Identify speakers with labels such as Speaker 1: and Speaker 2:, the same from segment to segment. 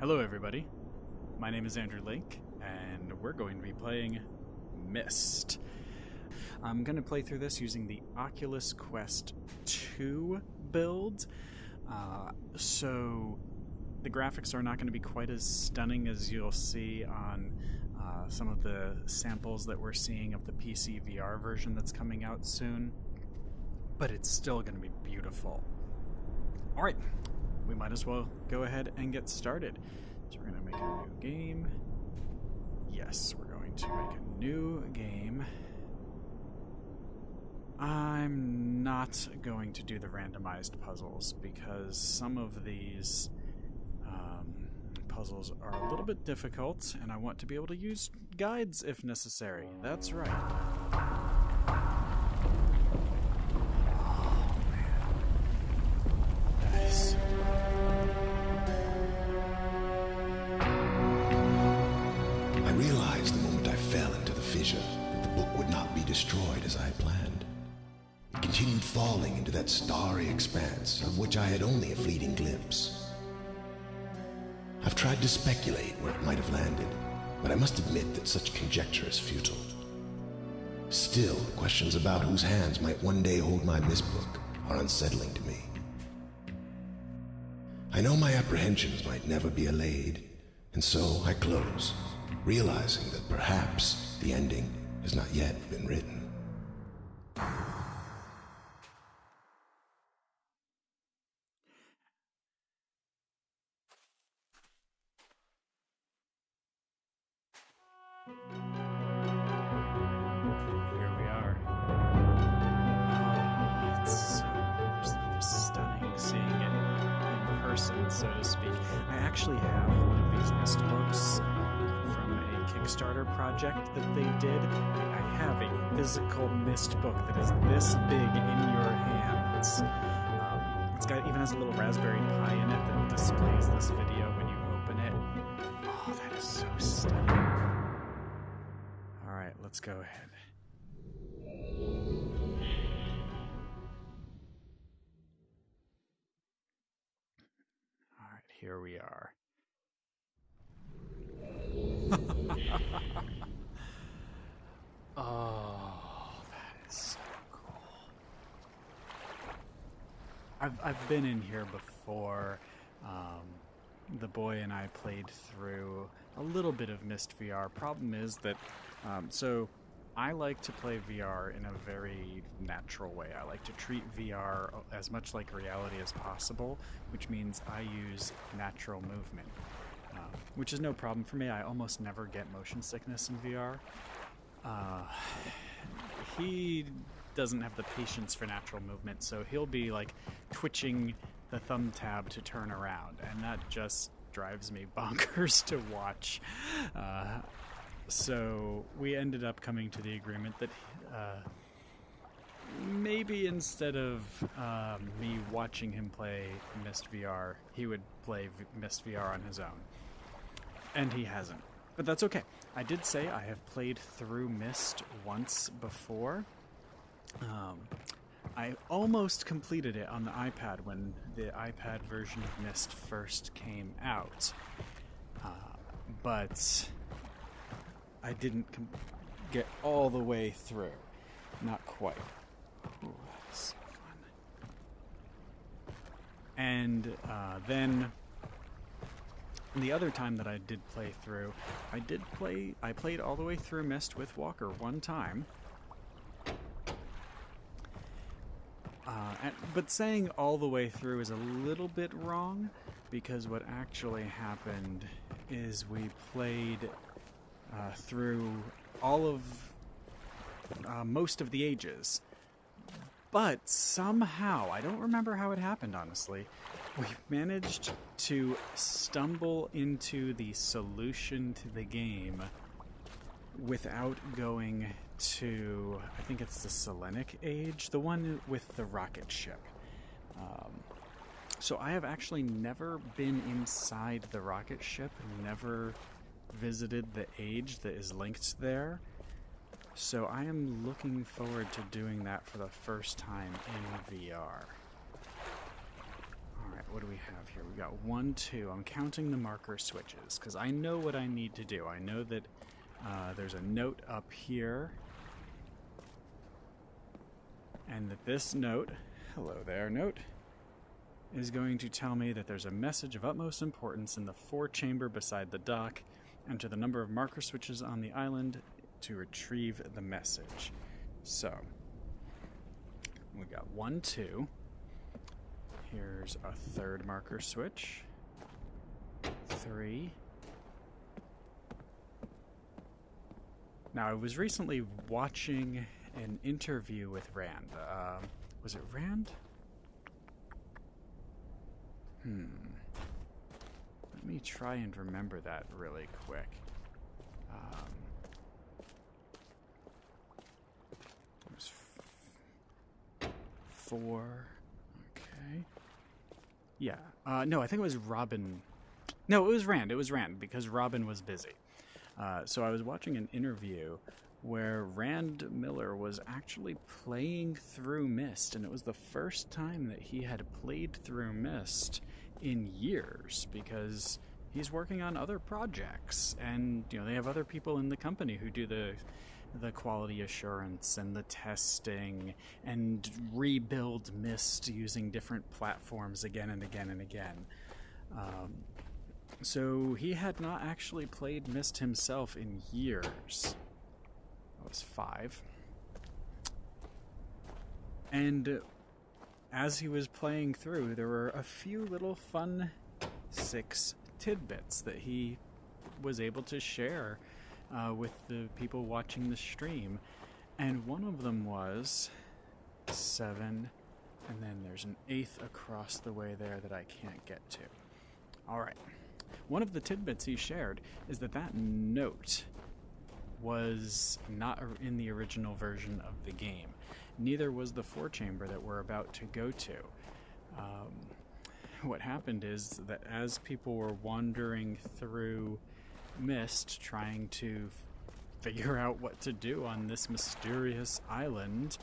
Speaker 1: Hello everybody, my name is Andrew Link, and we're going to be playing Myst. I'm going to play through this using the Oculus Quest 2 build, so the graphics are not going to be quite as stunning as you'll see on some of the samples that we're seeing of the PC VR version that's coming out soon, but it's still going to be beautiful. Alright. We might as well go ahead and get started. So we're going to make a new game. Yes, we're going to make a new game. I'm not going to do the randomized puzzles because some of these puzzles are a little bit difficult, and I want to be able to use guides if necessary. That's right.
Speaker 2: I realized the moment I fell into the fissure that the book would not be destroyed as I had planned. It continued falling into that starry expanse of which I had only a fleeting glimpse. I've tried to speculate where it might have landed, but I must admit that such conjecture is futile. Still, questions about whose hands might one day hold my Myst book are unsettling to me. I know my apprehensions might never be allayed, and so I close, realizing that perhaps the ending has not yet been written.
Speaker 1: Here we are. Oh, it's so stunning seeing it in person, so to speak. I actually have one of these Myst books from a Kickstarter project that they did. I have a physical Myst book that is this big in your hands. It's got even has a little Raspberry Pi in it that displays this video when you open it. Oh, that is so stunning. Alright, let's go ahead. Alright, here we are. Oh, that is so cool. I've been in here before. The boy and I played through a little bit of Myst VR. Problem is that, so I like to play VR in a very natural way. I like to treat VR as much like reality as possible, which means I use natural movement, which is no problem for me. I almost never get motion sickness in VR. He doesn't have the patience for natural movement, so he'll be like twitching the thumb tab to turn around, and that just drives me bonkers to watch. So we ended up coming to the agreement that maybe instead of me watching him play Myst VR, he would play Myst VR on his own. And he hasn't. But that's okay. I did say I have played through Myst once before. I almost completed it on the iPad when the iPad version of Myst first came out. But I didn't get all the way through. Not quite. Ooh, that is so fun. And then the other time that I did play through, I played all the way through Myst with Walker one time. But saying all the way through is a little bit wrong, because what actually happened is we played through all of most of the ages. But somehow, I don't remember how it happened, honestly, we managed to stumble into the solution to the game without going to, I think it's the Selenic age, the one with the rocket ship. So I have actually never been inside the rocket ship, never visited the age that is linked there. So I am looking forward to doing that for the first time in VR. Alright, what do we have here? We got 1, 2. I'm counting the marker switches because I know what I need to do. I know that there's a note up here, and that this note, hello there, note, is going to tell me that there's a message of utmost importance in the 4-chamber beside the dock. Enter the number of marker switches on the island to retrieve the message. So, we got 1, 2. Here's a 3rd marker switch. 3. Now, I was recently watching an interview with Rand. Was it Rand? Let me try and remember that really quick. It was 4. Okay. Yeah. No, I think it was Robin. No, it was Rand. It was Rand because Robin was busy. So I was watching an interview where Rand Miller was actually playing through Myst, and it was the first time that he had played through Myst in years because he's working on other projects, and they have other people in the company who do the quality assurance and the testing and rebuild Myst using different platforms again and again and again. So he had not actually played Myst himself in years. That was 5. And as he was playing through, there were a few little fun 6 tidbits that he was able to share with the people watching the stream. And one of them was 7, and then there's an 8th across the way there that I can't get to. Alright. One of the tidbits he shared is that note was not in the original version of the game. Neither was the 4-chamber that we're about to go to. What happened is that as people were wandering through Myst, trying to figure out what to do on this mysterious island,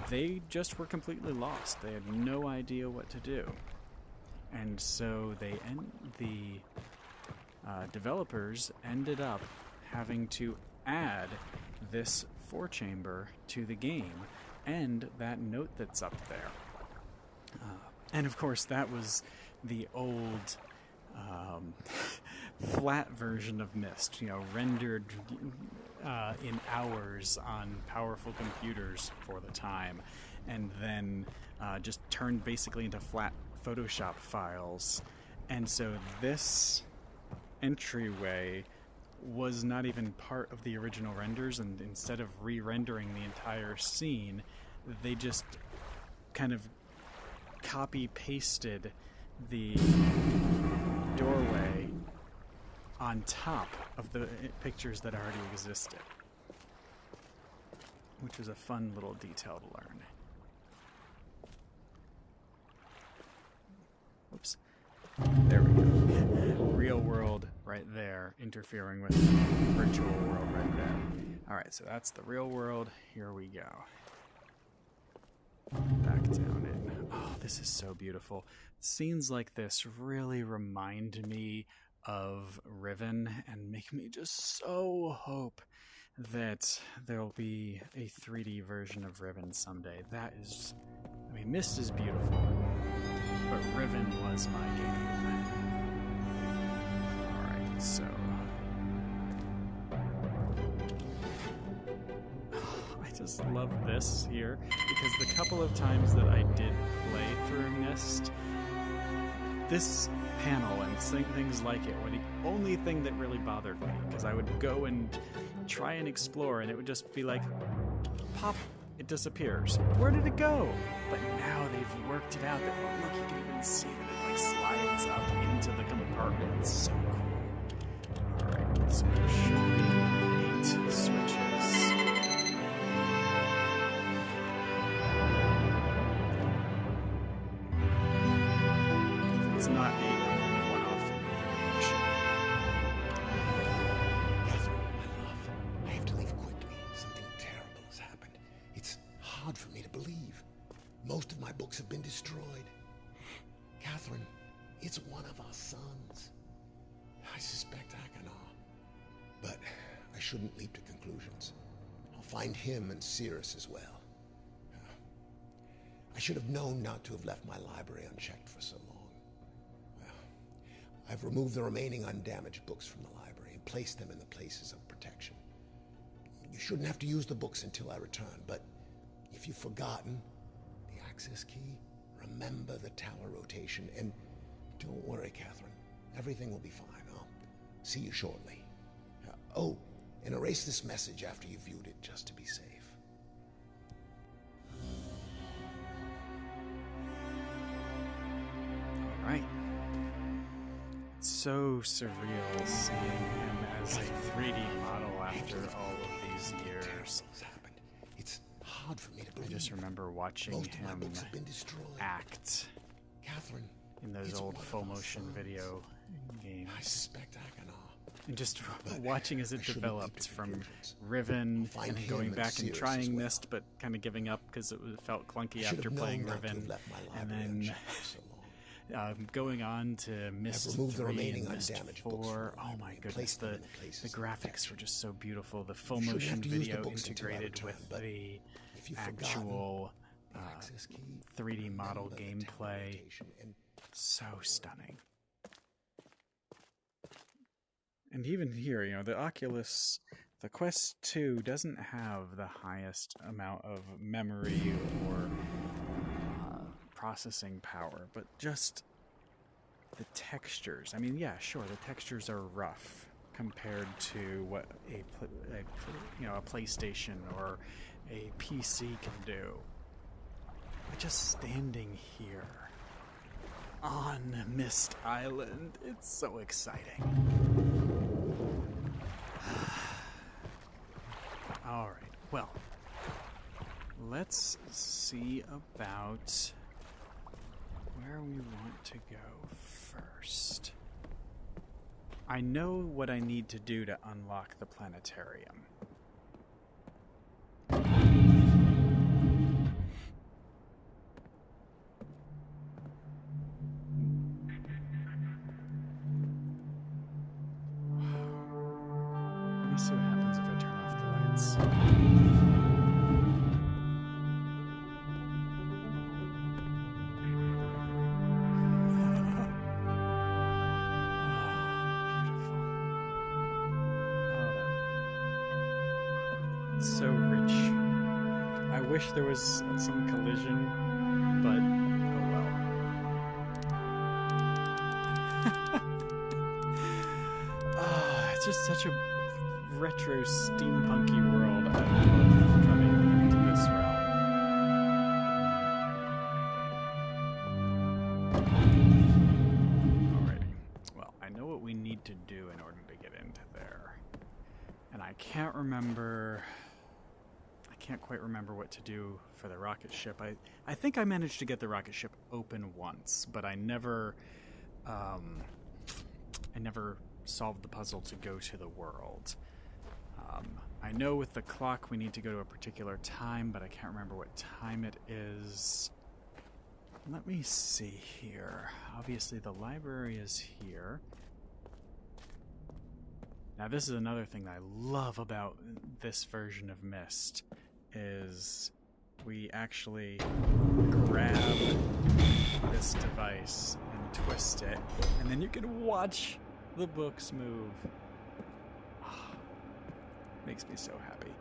Speaker 1: they just were completely lost. They had no idea what to do. And so the developers ended up having to add this 4-chamber to the game and that note that's up there. And of course, that was the old flat version of Myst, rendered in hours on powerful computers for the time, and then just turned basically into flat Photoshop files. And so this entryway was not even part of the original renders, and instead of re-rendering the entire scene, they just kind of copy-pasted the doorway on top of the pictures that already existed, which was a fun little detail to learn. Whoops. There we go. Real world right there, interfering with virtual world right there. Alright, so that's the real world. Here we go. Back down in. Oh, this is so beautiful. Scenes like this really remind me of Riven and make me just so hope that there'll be a 3D version of Riven someday. That is... Myst is beautiful, but Riven was my game. Alright, so... I just love this here, because the couple of times that I did play through Myst, this panel and things like it were the only thing that really bothered me, because I would go and try and explore, and it would just be like, pop, it disappears. Where did it go? But now they've worked it out that, look, you can even see that it slides up into the compartment. It's so cool. Alright, so there should be 8 switches. It's not 8, I'm only 1 off in the direction.
Speaker 2: Catherine, my love, I have to leave quickly. Something terrible has happened. It's hard for me to believe. Most of my books have been destroyed. Catherine. Catherine, it's one of our sons. I suspect Achenar. But I shouldn't leap to conclusions. I'll find him and Cirrus as well. I should have known not to have left my library unchecked for so long. Well, I've removed the remaining undamaged books from the library and placed them in the places of protection. You shouldn't have to use the books until I return, but if you've forgotten the access key, remember the tower rotation, and don't worry, Catherine. Everything will be fine. I'll see you shortly. Oh, and erase this message after you've viewed it, just to be safe.
Speaker 1: All right. It's so surreal seeing him as a 3D model after all of these years.
Speaker 2: It's hard for me to believe.
Speaker 1: I just remember watching him act
Speaker 2: Catherine,
Speaker 1: in those old full motion video games.
Speaker 2: I suspect Achenar.
Speaker 1: And just watching as it developed from Riven and then going back and trying Myst, but kind of giving up because it felt clunky after playing Riven, and then going on to Myst 3 and Myst 4. Oh my goodness, the graphics were just so beautiful. The full motion video integrated with the actual 3D model gameplay. So stunning. And even here, you know, the Quest 2 doesn't have the highest amount of memory or processing power, but just the textures. I mean, yeah, sure, the textures are rough compared to what a PlayStation or a PC can do. But just standing here on Myst Island, it's so exciting. All right, well, let's see about where we want to go first. I know what I need to do to unlock the planetarium. Let me see what happens if I turn off the lights. So rich. I wish there was some collision, but oh well. It's just such a retro steampunky world. I love coming into this realm. Alrighty. Well, I know what we need to do in order to get into there. And I can't quite remember what to do for the rocket ship. I think I managed to get the rocket ship open once, but I never solved the puzzle to go to the world. I know with the clock we need to go to a particular time, but I can't remember what time it is. Let me see here. Obviously the library is here. Now this is another thing that I love about this version of Myst, is we actually grab this device and twist it, and then you can watch the books move. Oh, makes me so happy.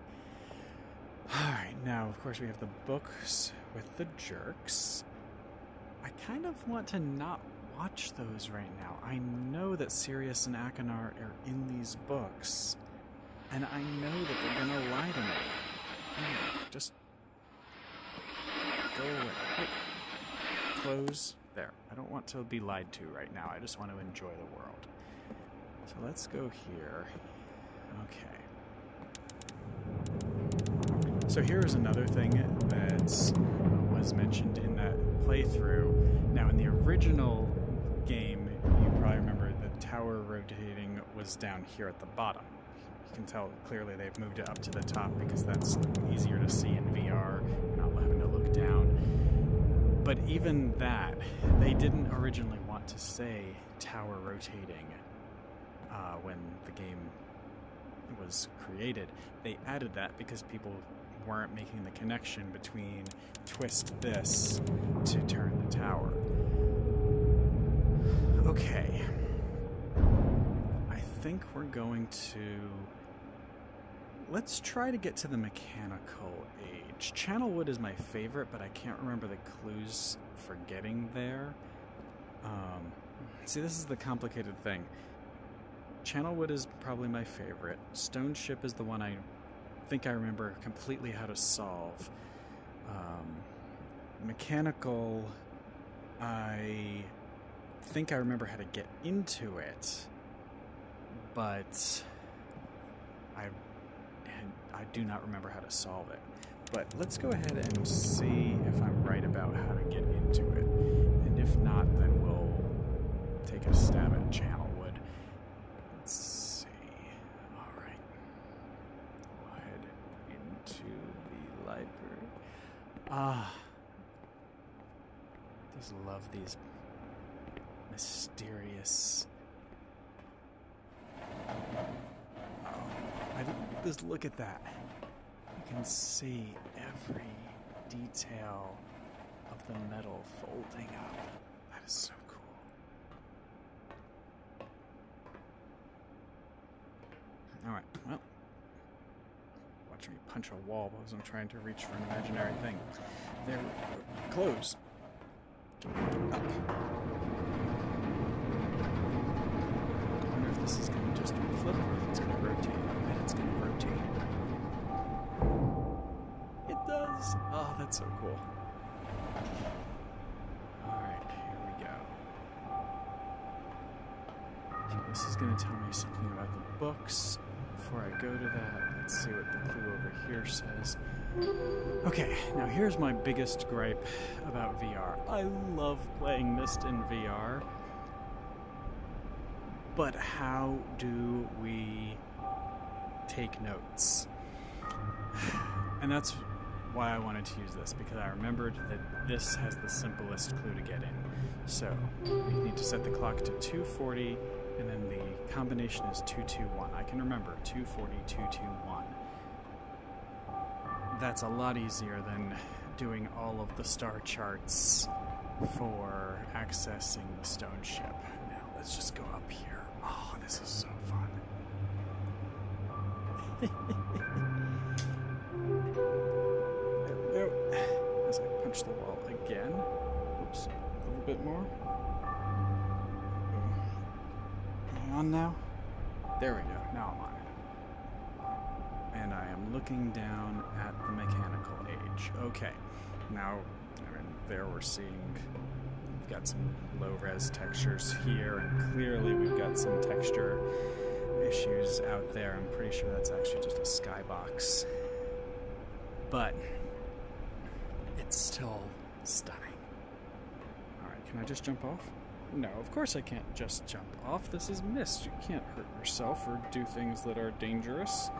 Speaker 1: Alright, now of course we have the books with the jerks. I kind of want to not watch those right now. I know that Sirius and Achenar are in these books, and I know that they're gonna lie to me. Just go away. Oh. Close. There. I don't want to be lied to right now. I just want to enjoy the world. So let's go here. Okay. So here's another thing that was mentioned in that playthrough. Now in the original game, you probably remember the tower rotating was down here at the bottom. You can tell clearly they've moved it up to the top because that's easier to see in VR, not having to look down. But even that, they didn't originally want to say tower rotating when the game was created. They added that because people weren't making the connection between twist this to turn the tower. Okay. I think we're going to... Let's try to get to the mechanical age. Channelwood is my favorite, but I can't remember the clues for getting there. See, this is the complicated thing. Channelwood is probably my favorite. Stone Ship is the one I think I remember completely how to solve. Mechanical, I think I remember how to get into it, but I do not remember how to solve it. But let's go ahead and see if I'm right about how to get into it. And if not, then we'll take a stab at Channelwood. Let's see. Alright. We'll head into the library. I just love these mysterious... Just look at that. You can see every detail of the metal folding up. That is so cool. Alright, well. Watch me punch a wall because I'm trying to reach for an imaginary thing. There. Close. Up. I wonder if this is going to just flip or if it's going to rotate. I bet it's going to rotate. It does. Oh, that's so cool. Alright, here we go. So this is going to tell me something about the books. Before I go to that, let's see what the clue over here says. Okay, now here's my biggest gripe about VR. I love playing Myst in VR. But how do we take notes? And that's why I wanted to use this, because I remembered that this has the simplest clue to get in. So, you need to set the clock to 2:40, and then the combination is 221. I can remember 240, 221. That's a lot easier than doing all of the star charts for accessing the stone ship. Now, let's just go up here. Oh, this is so fun. There we go. As I punch the wall again. Oops, a little bit more. Am I on now? There we go. Now I'm on. And I am looking down at the mechanical age. Okay. Now, there we're seeing... We've got some low-res textures here, and clearly we've got some texture issues out there. I'm pretty sure that's actually just a skybox. But it's still stunning. Alright, can I just jump off? No, of course I can't just jump off. This is Myst. You can't hurt yourself or do things that are dangerous.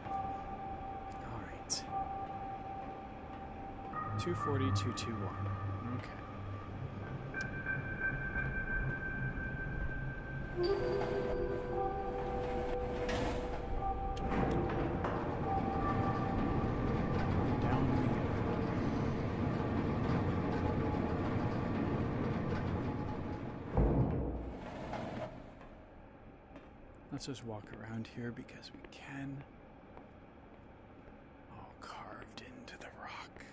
Speaker 1: Alright. 240, 221. Okay. Down we go. Let's just walk around here because we can. All carved into the rock.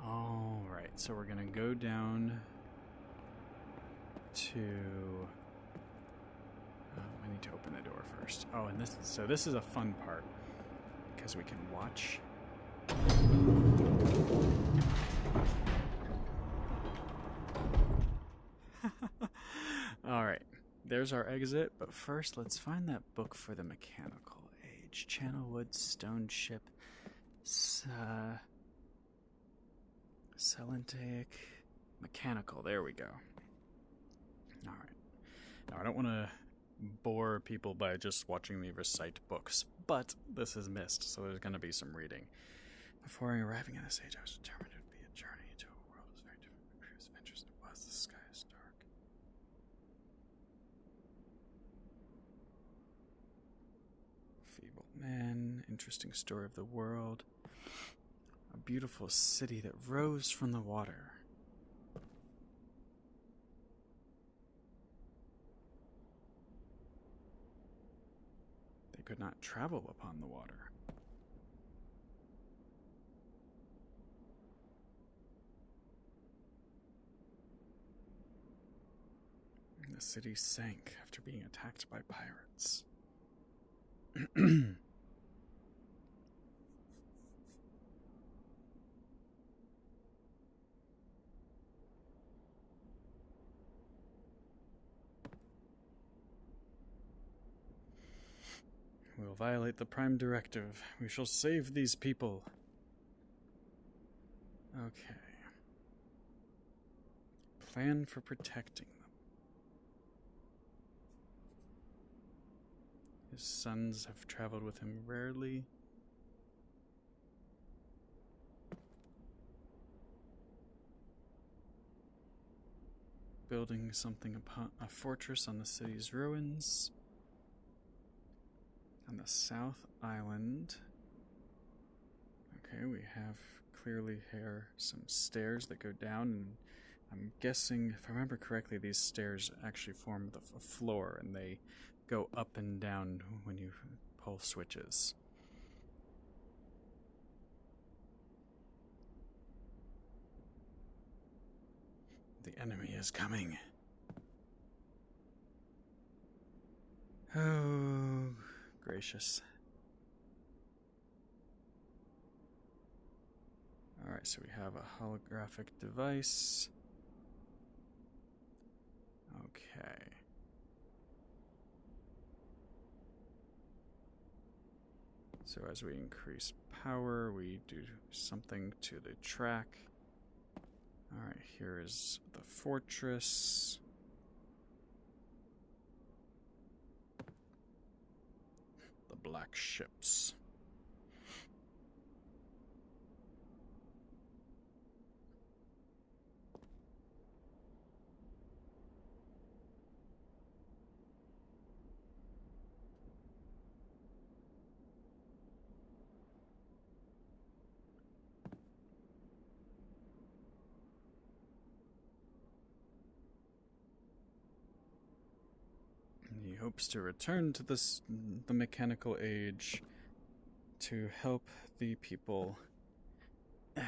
Speaker 1: Alright, so we're gonna go down to... I need to open the door first. Oh, and this is a fun part because we can watch. Alright, there's our exit, but first let's find that book for the mechanical age. Channelwood, Stone Ship, Celentaic, Mechanical, there we go. Alright. Now I don't want to bore people by just watching me recite books. But this is Myst, so there's going to be some reading. Before arriving at this age, I was determined it would be a journey into a world that was very different from previous adventures. It was. The sky is dark. Feeble man, interesting story of the world. A beautiful city that rose from the water. They could not travel upon the water. The city sank after being attacked by pirates. We will violate the Prime Directive. We shall save these people. Okay. Plan for protecting them. His sons have traveled with him rarely. Building something upon a fortress on the city's ruins. On the South Island. Okay, we have clearly here some stairs that go down, and I'm guessing, if I remember correctly, these stairs actually form the floor, and they go up and down when you pull switches. The enemy is coming. Oh, gracious. Alright, so we have a holographic device. Okay. So as we increase power, we do something to the track. Alright, here is the fortress. The black ships. He hopes to return to the mechanical age to help the people. There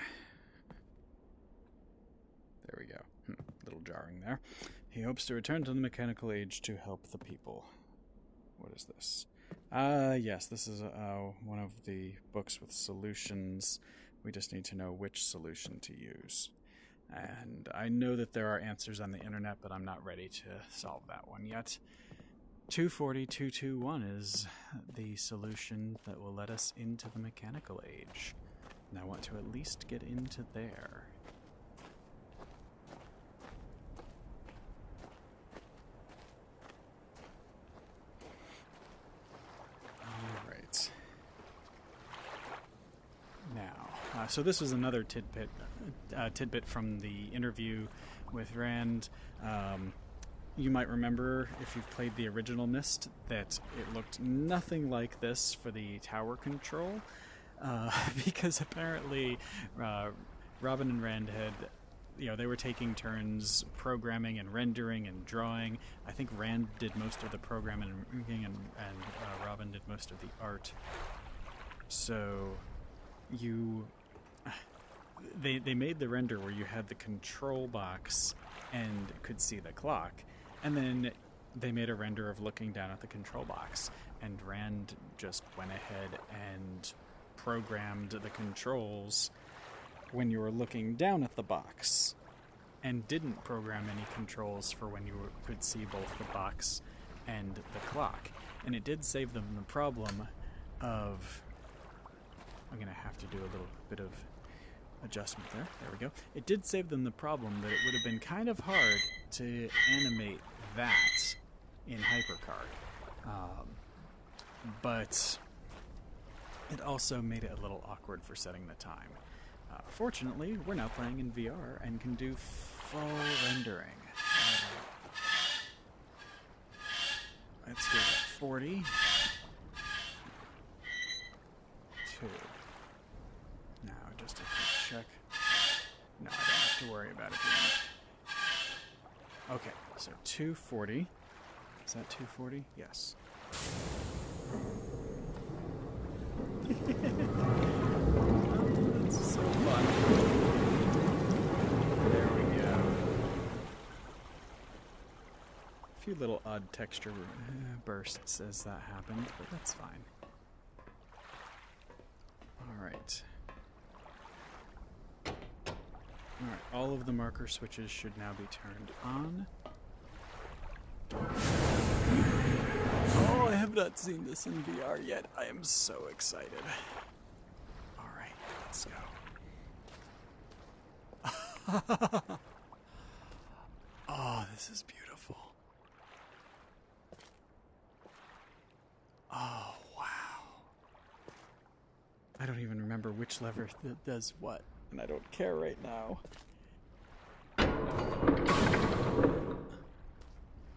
Speaker 1: we go. A little jarring there. He hopes to return to the mechanical age to help the people. What is this? Yes, this is one of the books with solutions. We just need to know which solution to use. And I know that there are answers on the internet, but I'm not ready to solve that one yet. 240-221 is the solution that will let us into the mechanical age. And I want to at least get into there. Alright. Now, so this was another tidbit from the interview with Rand. You might remember, if you've played the original Myst, that it looked nothing like this for the tower control, because apparently Robin and Rand had, they were taking turns programming and rendering and drawing. I think Rand did most of the programming and Robin did most of the art. So they made the render where you had the control box and could see the clock. And then they made a render of looking down at the control box, and Rand just went ahead and programmed the controls when you were looking down at the box, and didn't program any controls for when you could see both the box and the clock. And it did save them the problem of... I'm going to have to do a little bit of adjustment there. There we go. It did save them the problem that it would have been kind of hard to animate that in HyperCard. But it also made it a little awkward for setting the time. Fortunately, we're now playing in VR and can do full rendering. Let's go at 40. 2. Now, just a quick check. No, I don't have to worry about it being... Okay, so 240. Is that 240? Yes. That's so fun. There we go. A few little odd texture bursts as that happened, but that's fine. Alright. Alright, all of the marker switches should now be turned on. Oh, I have not seen this in VR yet. I am so excited. Alright, let's go. Oh, this is beautiful. Oh, wow. I don't even remember which lever does what, and I don't care right now.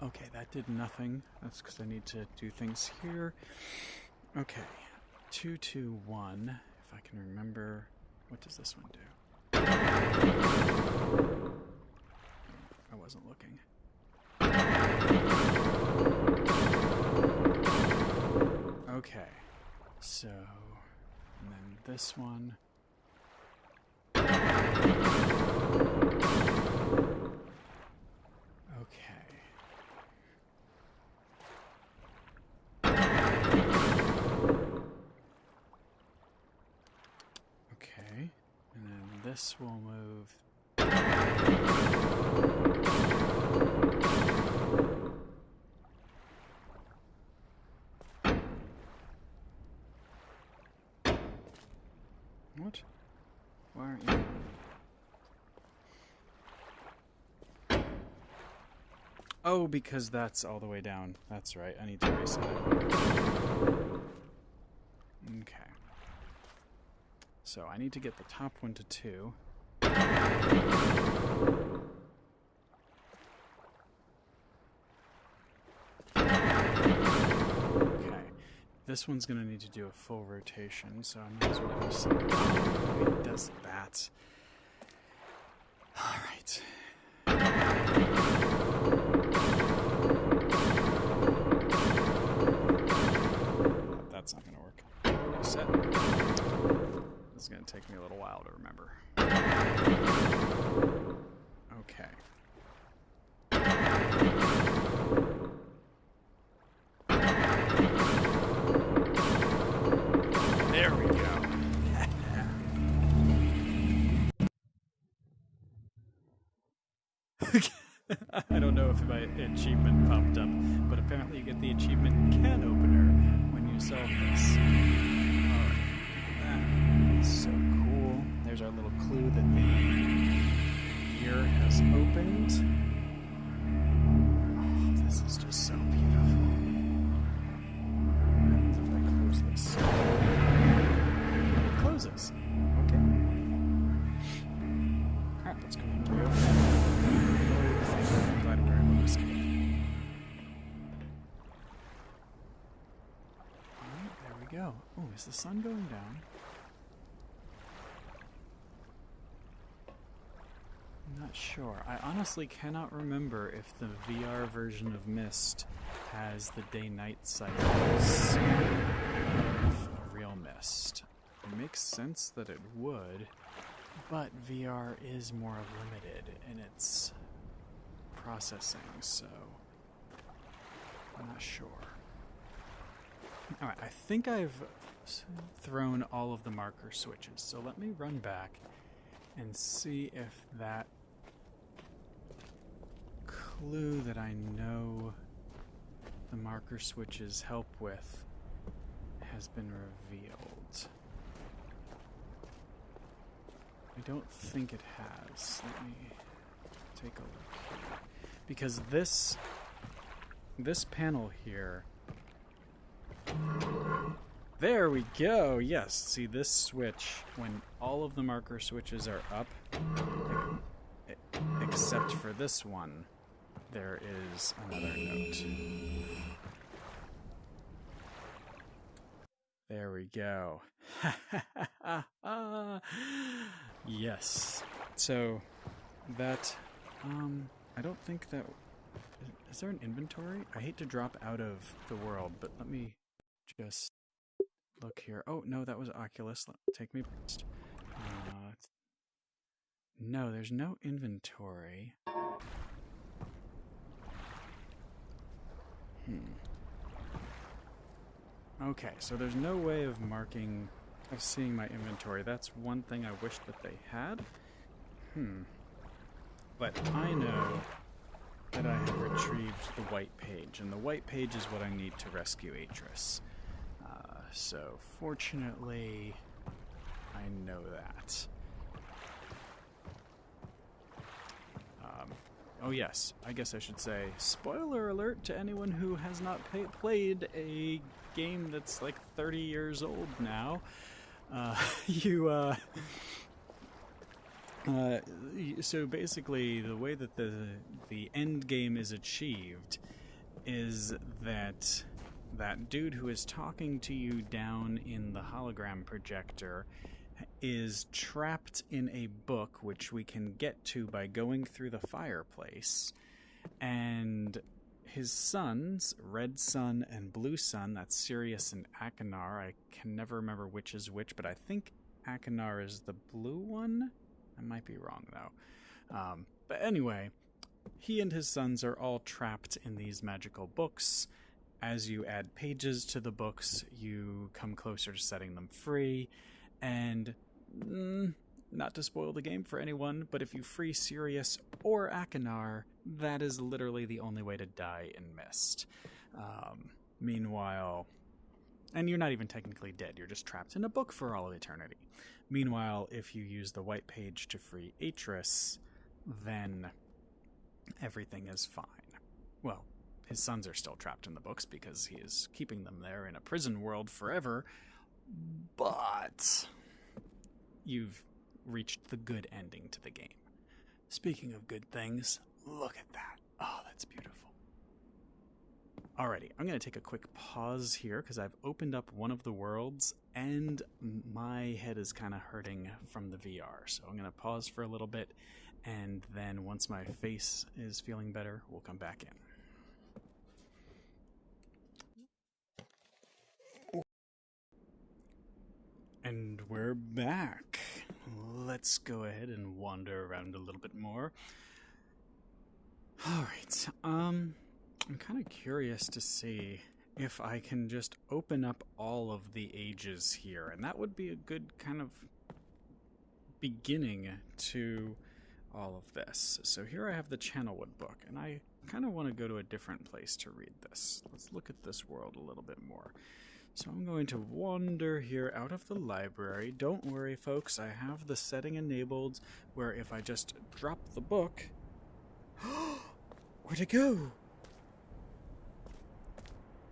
Speaker 1: Okay, that did nothing. That's because I need to do things here. Okay, 2, 2, 1. If I can remember, what does this one do? I wasn't looking. Okay, so, and then this one. Okay. Okay, and then this will move. What? Why aren't you? Oh, because that's all the way down. That's right. I need to reset it. Okay. So I need to get the top one to 2. Okay. This one's going to need to do a full rotation, so I might as well reset it. Oh, it does that. Alright. That's not going to work. Reset. This is going to take me a little while to remember. Okay. There we go. I don't know if my achievement popped up, but apparently you get the achievement can opener when you solve this. That is so cool. There's our little clue that the gear has opened. Oh, this is just so beautiful. What happens if I close this? It closes. Okay. Alright, let's go ahead and reopen it. I'm glad we were able to escape. Alright, there we go. Oh, is the sun going down? I'm not sure. I honestly cannot remember if the VR version of Myst has the day-night cycles of a real Myst. It makes sense that it would, but VR is more limited in its processing, so I'm not sure. Alright, I think I've thrown all of the marker switches, so let me run back and see if that clue that I know the marker switches help with has been revealed. I don't think it has. Let me take a look here. Because this this panel here. There we go. Yes. See, this switch, when all of the marker switches are up, except for this one, there is another note. There we go. Yes. So that I don't think that is there an inventory? I hate to drop out of the world, but let me just look here. Oh no, that was Oculus. Take me first. No, there's no inventory. Okay, so there's no way of seeing my inventory. That's one thing I wish that they had. But I know that I have retrieved the white page, and the white page is what I need to rescue Atris. So fortunately, I know that. Oh yes, I guess I should say, spoiler alert to anyone who has not played a game that's like 30 years old now. So basically, the way that the end game is achieved is that dude who is talking to you down in the hologram projector is trapped in a book, which we can get to by going through the fireplace, and his sons, Red Sun and Blue Sun, that's Sirius and Akinar. I can never remember which is which, but I think Akinar is the blue one. I might be wrong, though. But anyway, he and his sons are all trapped in these magical books. As you add pages to the books, you come closer to setting them free. And not to spoil the game for anyone, but if you free Sirius or Akinar, that is literally the only way to die in Myst. Meanwhile, and you're not even technically dead, you're just trapped in a book for all of eternity. Meanwhile, if you use the white page to free Atris, then everything is fine. Well, his sons are still trapped in the books because he is keeping them there in a prison world forever, but you've reached the good ending to the game. Speaking of good things, look at that. Oh, that's beautiful. Alrighty, I'm going to take a quick pause here because I've opened up one of the worlds and my head is kind of hurting from the VR. So I'm going to pause for a little bit, and then once my face is feeling better, we'll come back in. And we're back. Let's go ahead and wander around a little bit more. Alright, I'm kind of curious to see if I can just open up all of the ages here, and that would be a good kind of beginning to all of this. So here I have the Channelwood book, and I kind of want to go to a different place to read this. Let's look at this world a little bit more. So I'm going to wander here out of the library. Don't worry, folks, I have the setting enabled where if I just drop the book... Where'd it go?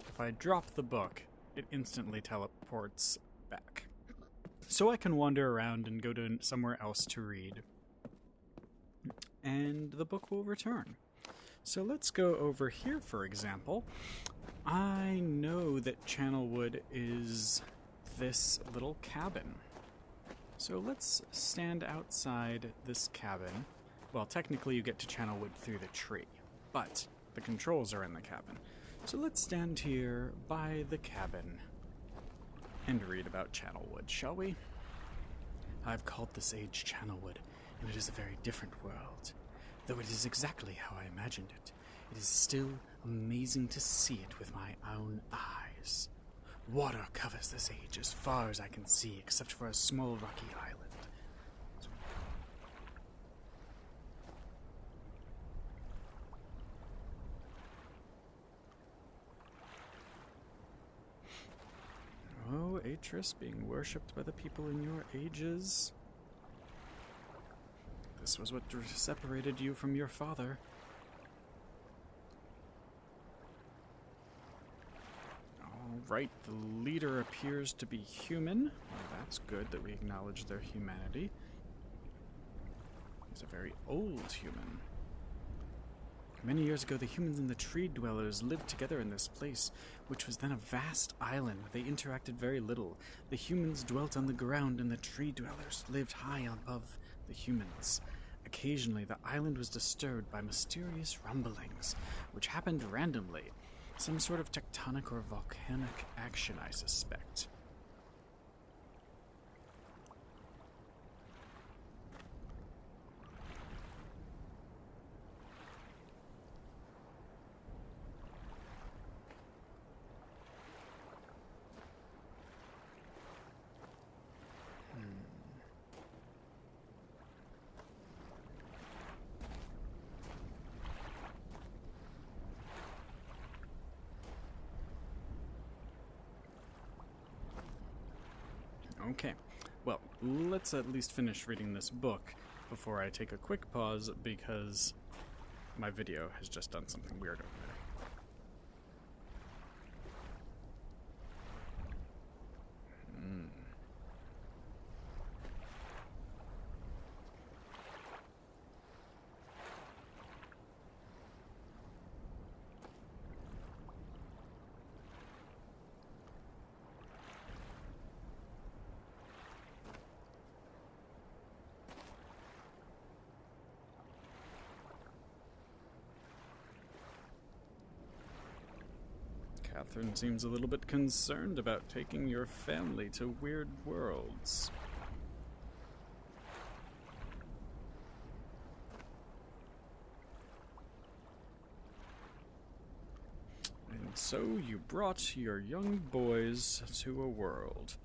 Speaker 1: If I drop the book, it instantly teleports back. So I can wander around and go to somewhere else to read. And the book will return. So let's go over here, for example. I know that Channelwood is this little cabin. So let's stand outside this cabin. Well, technically you get to Channelwood through the tree, but the controls are in the cabin. So let's stand here by the cabin and read about Channelwood, shall we? I've called this age Channelwood, and it is a very different world. Though it is exactly how I imagined it, it is still amazing to see it with my own eyes. Water covers this age as far as I can see, except for a small rocky island. Oh, Atris, being worshipped by the people in your ages. This was what separated you from your father. Right, the leader appears to be human. Well, that's good that we acknowledge their humanity. He's a very old human. Many years ago, the humans and the tree dwellers lived together in this place, which was then a vast island. They interacted very little. The humans dwelt on the ground, and the tree dwellers lived high above the humans. Occasionally, the island was disturbed by mysterious rumblings, which happened randomly. Some sort of tectonic or volcanic action, I suspect. Okay, well, let's at least finish reading this book before I take a quick pause because my video has just done something weird over there. Catherine seems a little bit concerned about taking your family to weird worlds. And so you brought your young boys to a world,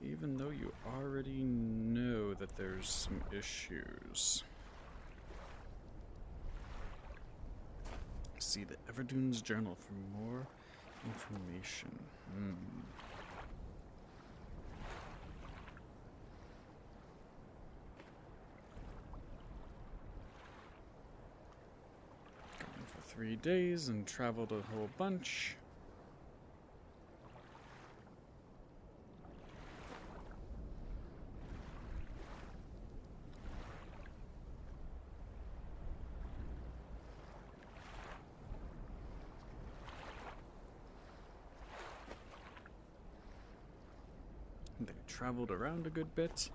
Speaker 1: even though you already know that there's some issues. See the Everdune's journal for more information. Gone for 3 days and traveled a whole bunch. They traveled around a good bit.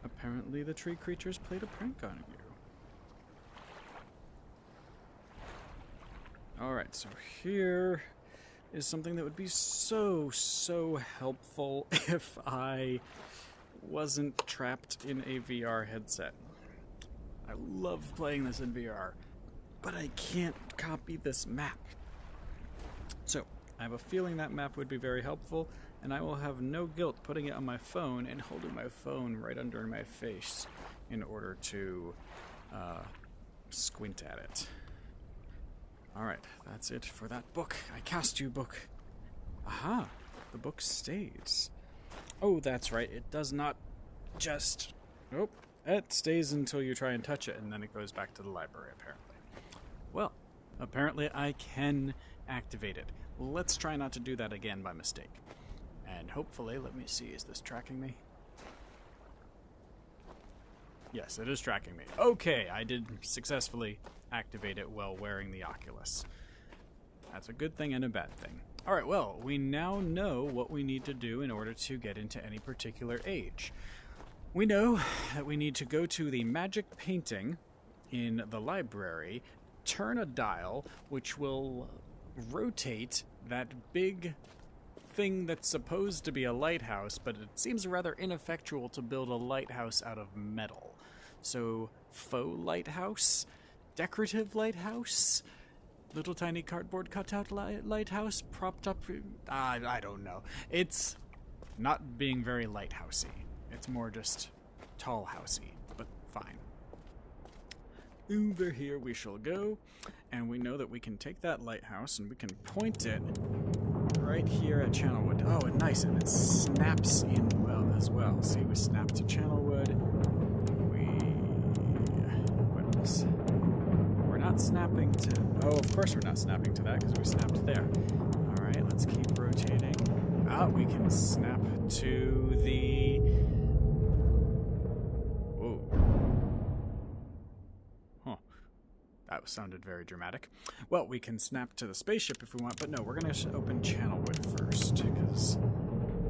Speaker 1: Apparently the tree creatures played a prank on you. Alright, so here is something that would be so helpful if I wasn't trapped in a VR headset. I love playing this in VR, but I can't copy this map. So, I have a feeling that map would be very helpful, and I will have no guilt putting it on my phone and holding my phone right under my face in order to squint at it. Alright, that's it for that book. I cast you, book. Aha! The book stays. Oh, that's right. It does not just... Nope. It stays until you try and touch it, and then it goes back to the library, apparently. Well, apparently I can activate it. Let's try not to do that again by mistake. And hopefully, let me see, is this tracking me? Yes, it is tracking me. Okay, I did successfully activate it while wearing the Oculus. That's a good thing and a bad thing. Alright, well, we now know what we need to do in order to get into any particular age. We know that we need to go to the magic painting in the library, turn a dial, which will rotate that big thing that's supposed to be a lighthouse, but it seems rather ineffectual to build a lighthouse out of metal. So, faux lighthouse? Decorative lighthouse? Little tiny cardboard cutout lighthouse propped up? I don't know. It's not being very lighthousey. It's more just tall housey, but fine. Over here we shall go, and we know that we can take that lighthouse and we can point it right here at channelwood. Oh, and nice, and it snaps in well as well. See, we snap to channelwood. What else? We're not snapping to... Oh, of course we're not snapping to that because we snapped there. Alright, let's keep rotating. Ah, we can snap to the... Whoa. Huh. That sounded very dramatic. Well, we can snap to the spaceship if we want, but no, we're going to open channelwood first, because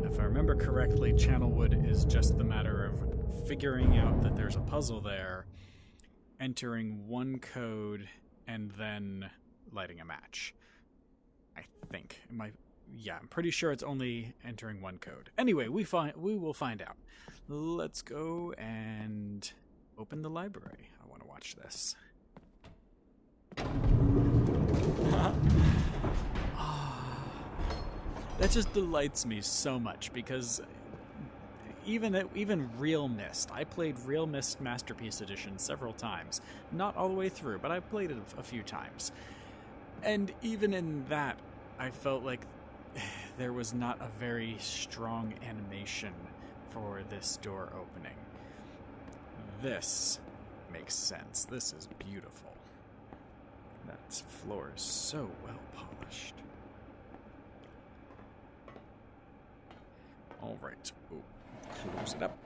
Speaker 1: if I remember correctly, channelwood is just the matter of figuring out that there's a puzzle there, entering one code, and then lighting a match. I think. Yeah, I'm pretty sure it's only entering one code. Anyway, we will find out. Let's go and open the library. I want to watch this. That just delights me so much, because even Real Myst, I played Real Myst Masterpiece Edition several times. Not all the way through, but I played it a few times. And even in that, I felt like there was not a very strong animation for this door opening. This makes sense. This is beautiful. That floor is so well polished. Alright. Close it up.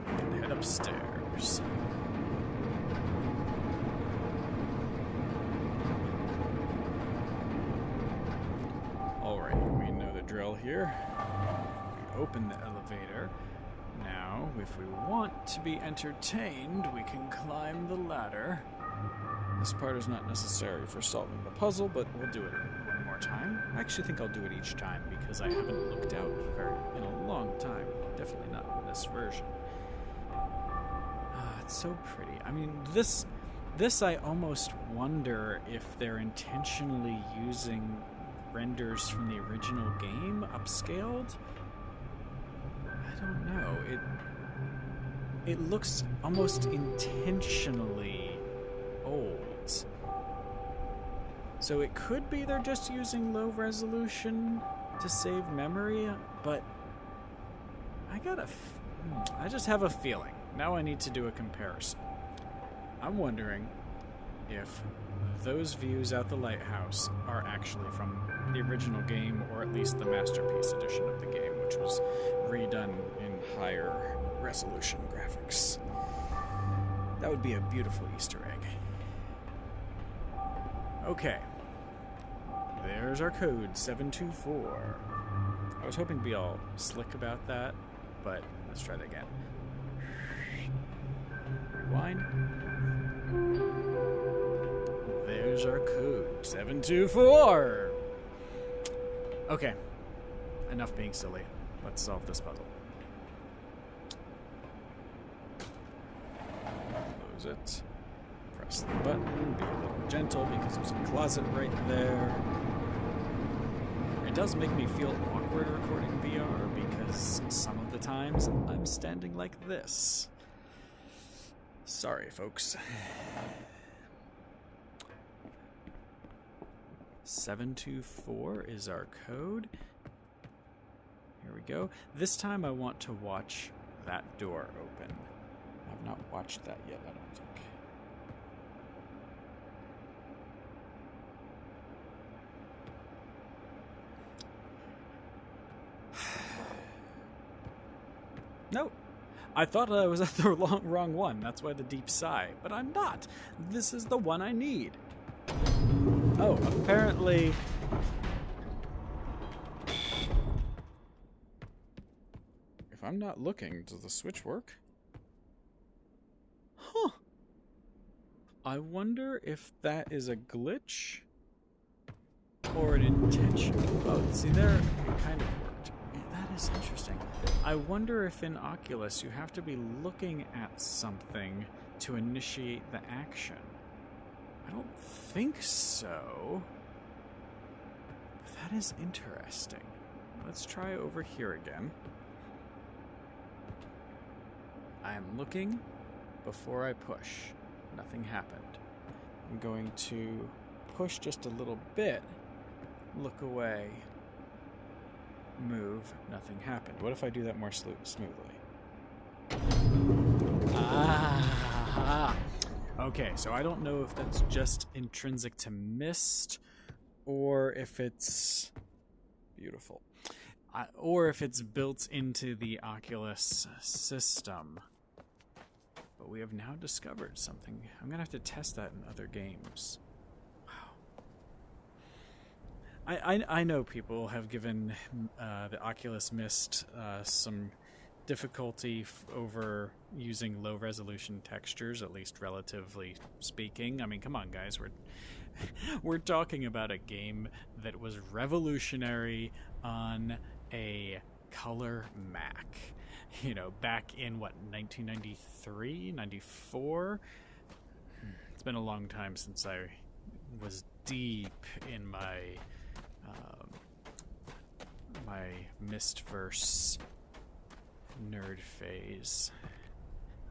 Speaker 1: And head upstairs. Alright, we know the drill here. We open the elevator. Now, if we want to be entertained, we can climb the ladder. This part is not necessary for solving the puzzle, but we'll do it one more time. I actually think I'll do it each time because I haven't looked out in a long time. Definitely not in this version. It's so pretty. I mean, this I almost wonder if they're intentionally using renders from the original game upscaled. I don't know. It looks almost intentionally old. So it could be they're just using low resolution to save memory, but I just have a feeling. Now I need to do a comparison. I'm wondering if those views out the lighthouse are actually from the original game, or at least the Masterpiece Edition of the game, which was redone in higher resolution graphics. That would be a beautiful Easter egg. Okay. There's our code, 724. I was hoping to be all slick about that, but let's try that again. Rewind. There's our code, 724. Okay. Enough being silly. Let's solve this puzzle. Close it. Press the button. Be a little gentle because there's a closet right there. It does make me feel awkward recording VR because some of the times I'm standing like this. Sorry, folks. 724 is our code. Here we go. This time I want to watch that door open. I've not watched that yet, I don't think. Nope. I thought I was at the wrong one. That's why the deep sigh. But I'm not. This is the one I need. Oh, apparently... If I'm not looking, does the switch work? Huh. I wonder if that is a glitch or an intention. Oh, see there? It kind of worked. That is interesting. I wonder if in Oculus you have to be looking at something to initiate the action. I don't think so. But that is interesting. Let's try over here again. I am looking before I push. Nothing happened. I'm going to push just a little bit look away, move, nothing happened. What if I do that more smoothly? Ah! Okay, so I don't know if that's just intrinsic to Myst, or if it's beautiful, or if it's built into the Oculus system. But we have now discovered something. I'm gonna have to test that in other games. Wow. I know people have given the Oculus Myst some difficulty over using low resolution textures, at least relatively speaking. I mean, come on, guys, we're talking about a game that was revolutionary on a color Mac. You know, back in what, 1993, 94? It's been a long time since I was deep in my my Mystverse nerd phase.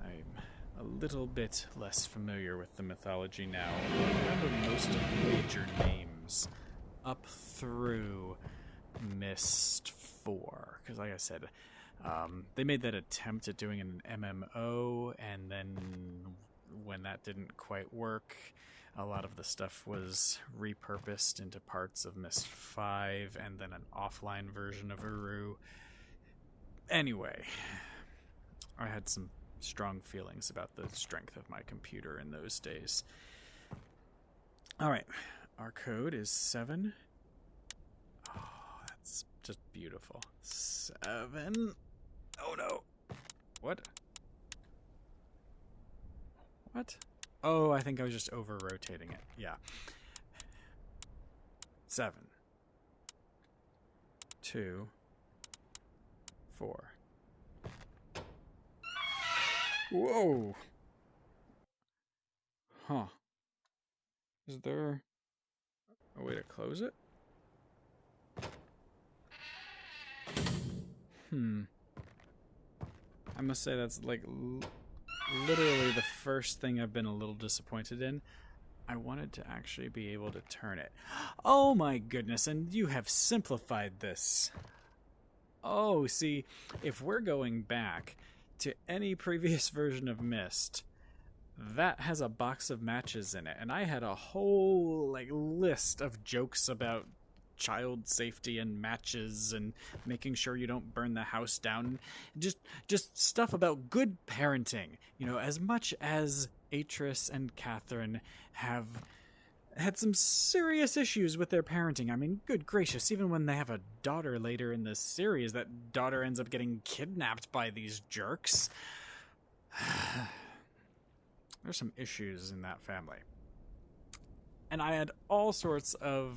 Speaker 1: I'm a little bit less familiar with the mythology now. I remember most of the major names up through Myst 4, because like I said, they made that attempt at doing an MMO, and then when that didn't quite work, a lot of the stuff was repurposed into parts of Myst 5, and then an offline version of Uru. Anyway, I had some strong feelings about the strength of my computer in those days. Alright, our code is 7. Oh, that's just beautiful. 7. Oh no. What? What? Oh, I think I was just over-rotating it. Yeah. 7. 2. 4. Whoa! Huh. Is there a way to close it? I must say that's like literally the first thing I've been a little disappointed in. I wanted to actually be able to turn it. Oh my goodness, and you have simplified this. Oh, see, if we're going back to any previous version of Myst, that has a box of matches in it, and I had a whole list of jokes about child safety and matches and making sure you don't burn the house down. Just stuff about good parenting. You know, as much as Atris and Catherine have had some serious issues with their parenting. I mean, good gracious, even when they have a daughter later in this series, that daughter ends up getting kidnapped by these jerks. There's some issues in that family. And I had all sorts of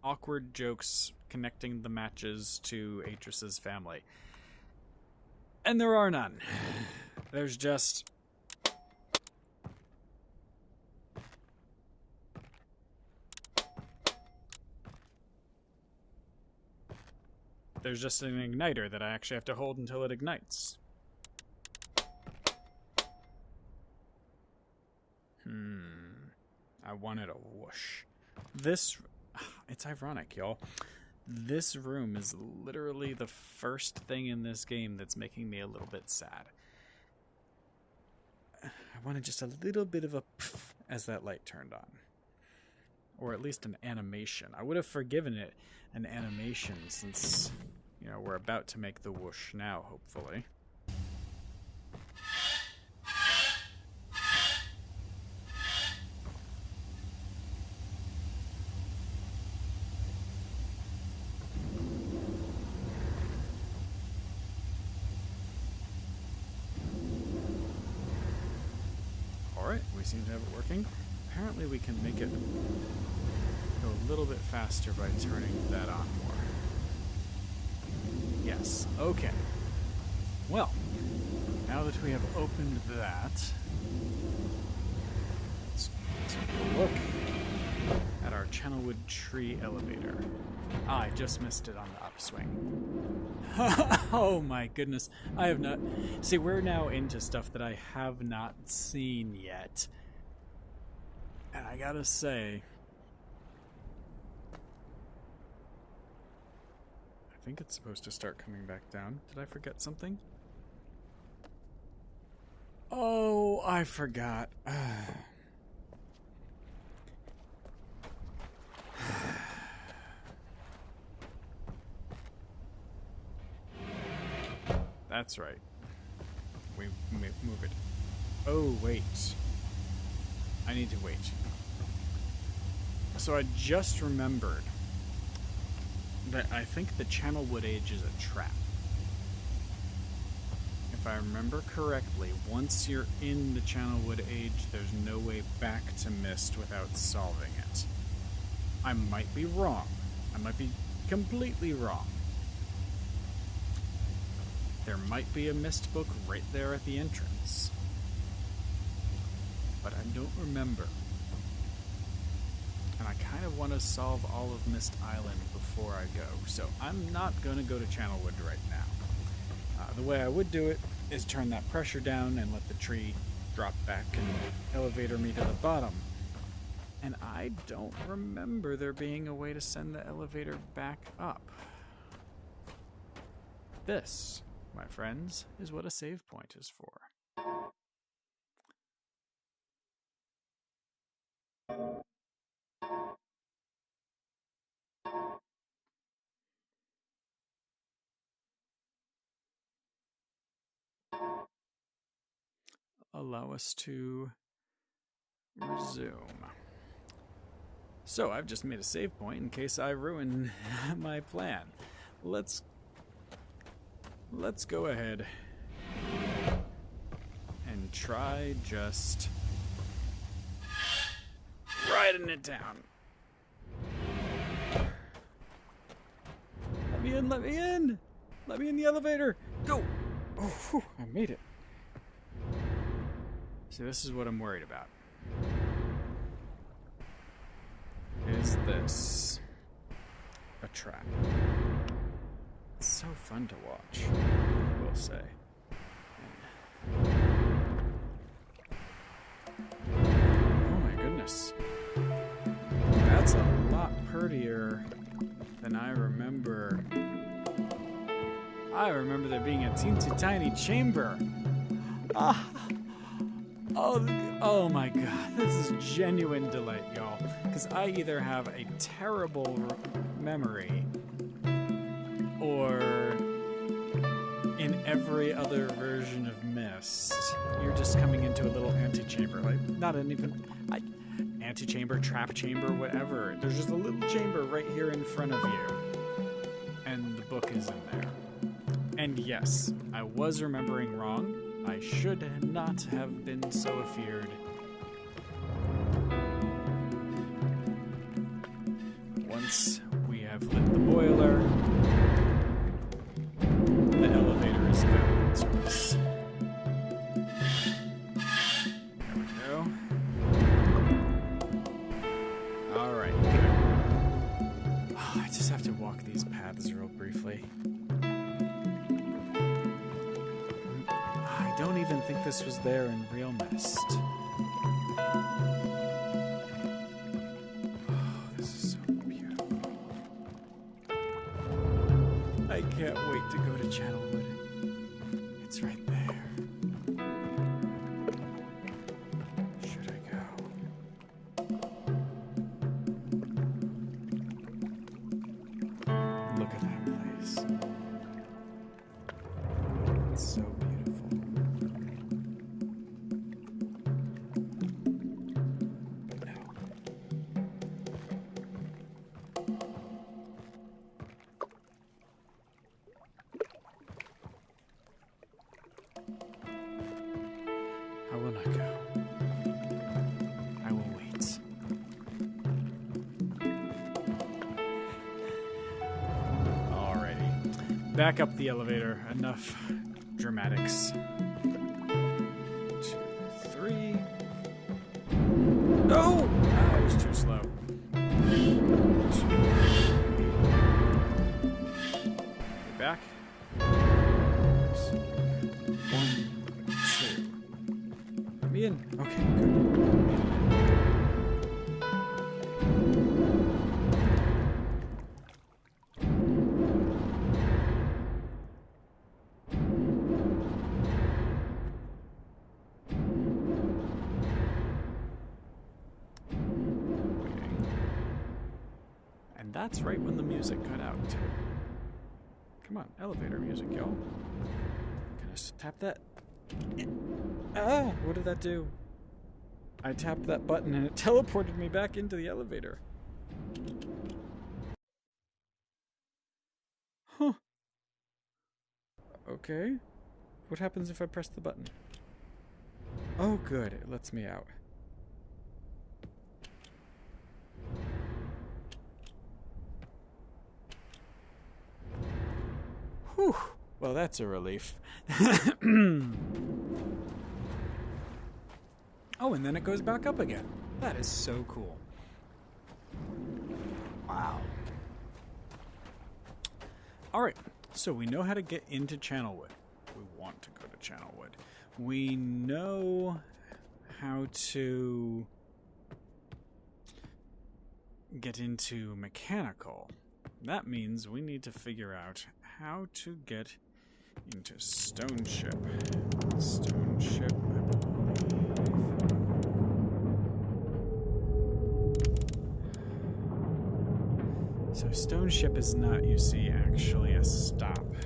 Speaker 1: awkward jokes connecting the matches to Atris's family. And there are none. There's just... There's just an igniter that I actually have to hold until it ignites. I wanted a whoosh. This... It's ironic, y'all. This room is literally the first thing in this game that's making me a little bit sad. I wanted just a little bit of a pff as that light turned on. Or at least an animation. I would have forgiven it an animation since, you know, we're about to make the whoosh now, hopefully. Alright, we seem to have it working. Apparently we can make it go a little bit faster by turning that on more. Yes, okay. Well, now that we have opened that, let's take a look at our channelwood tree elevator. Ah, I just missed it on the upswing. Oh my goodness, I have not... See, we're now into stuff that I have not seen yet. And I gotta say... think it's supposed to start coming back down. Did I forget something? Oh, I forgot. That's right. We move it. Oh, wait. I need to wait. So I just remembered that I think the channelwood age is a trap. If I remember correctly, once you're in the channelwood age, there's no way back to Myst without solving it. I might be wrong. I might be completely wrong. There might be a Myst book right there at the entrance. But I don't remember. And I kind of want to solve all of Myst Island before I go. So I'm not going to go to Channelwood right now. The way I would do it is turn that pressure down and let the tree drop back and elevator me to the bottom. And I don't remember there being a way to send the elevator back up. This, my friends, is what a save point is for. Allow us to resume. So I've just made a save point in case I ruin my plan. Let's go ahead and try just riding it down. Let me in, let me in! Let me in the elevator! Go! Oh, whew, I made it. See, this is what I'm worried about. Is this a trap? It's so fun to watch, I will say. Oh my goodness. That's a lot prettier than I remember. I remember there being a teensy tiny chamber. Oh my god, this is genuine delight, y'all. Because I either have a terrible memory, or in every other version of Myst, you're just coming into a little antechamber. Like, not an even... antechamber, trap chamber, whatever. There's just a little chamber right here in front of you. And the book is in there. And yes, I was remembering wrong. I should not have been so afeared. Once we have lit the boiler, the elevator is available to us. There we go. Alright, good. Oh, I just have to walk these paths real briefly. I don't even think this was there in real Myst. Oh, this is so beautiful. I can't wait to go to Channelwood. It's right there. Should I go? Look at that place. It's so beautiful. I will not go. I will wait. Alrighty. Back up the elevator. Enough dramatics. 2, 3. No! Ah, I was too slow. 2, 3. Back. 1. Let me in. Okay, good. That's right when the music cut out. Come on, elevator music, y'all. Can I tap that? Ah! What did that do? I tapped that button and it teleported me back into the elevator. Huh. Okay. What happens if I press the button? Oh, good. It lets me out. Whew. Well, that's a relief. Oh, and then it goes back up again. That is so cool. Wow. Alright, so we know how to get into Channelwood. We want to go to Channelwood. We know how to get into mechanical. That means we need to figure out how to get into Stone Ship. Stone Ship, I believe. So Stone Ship is not, you see, actually a stop. I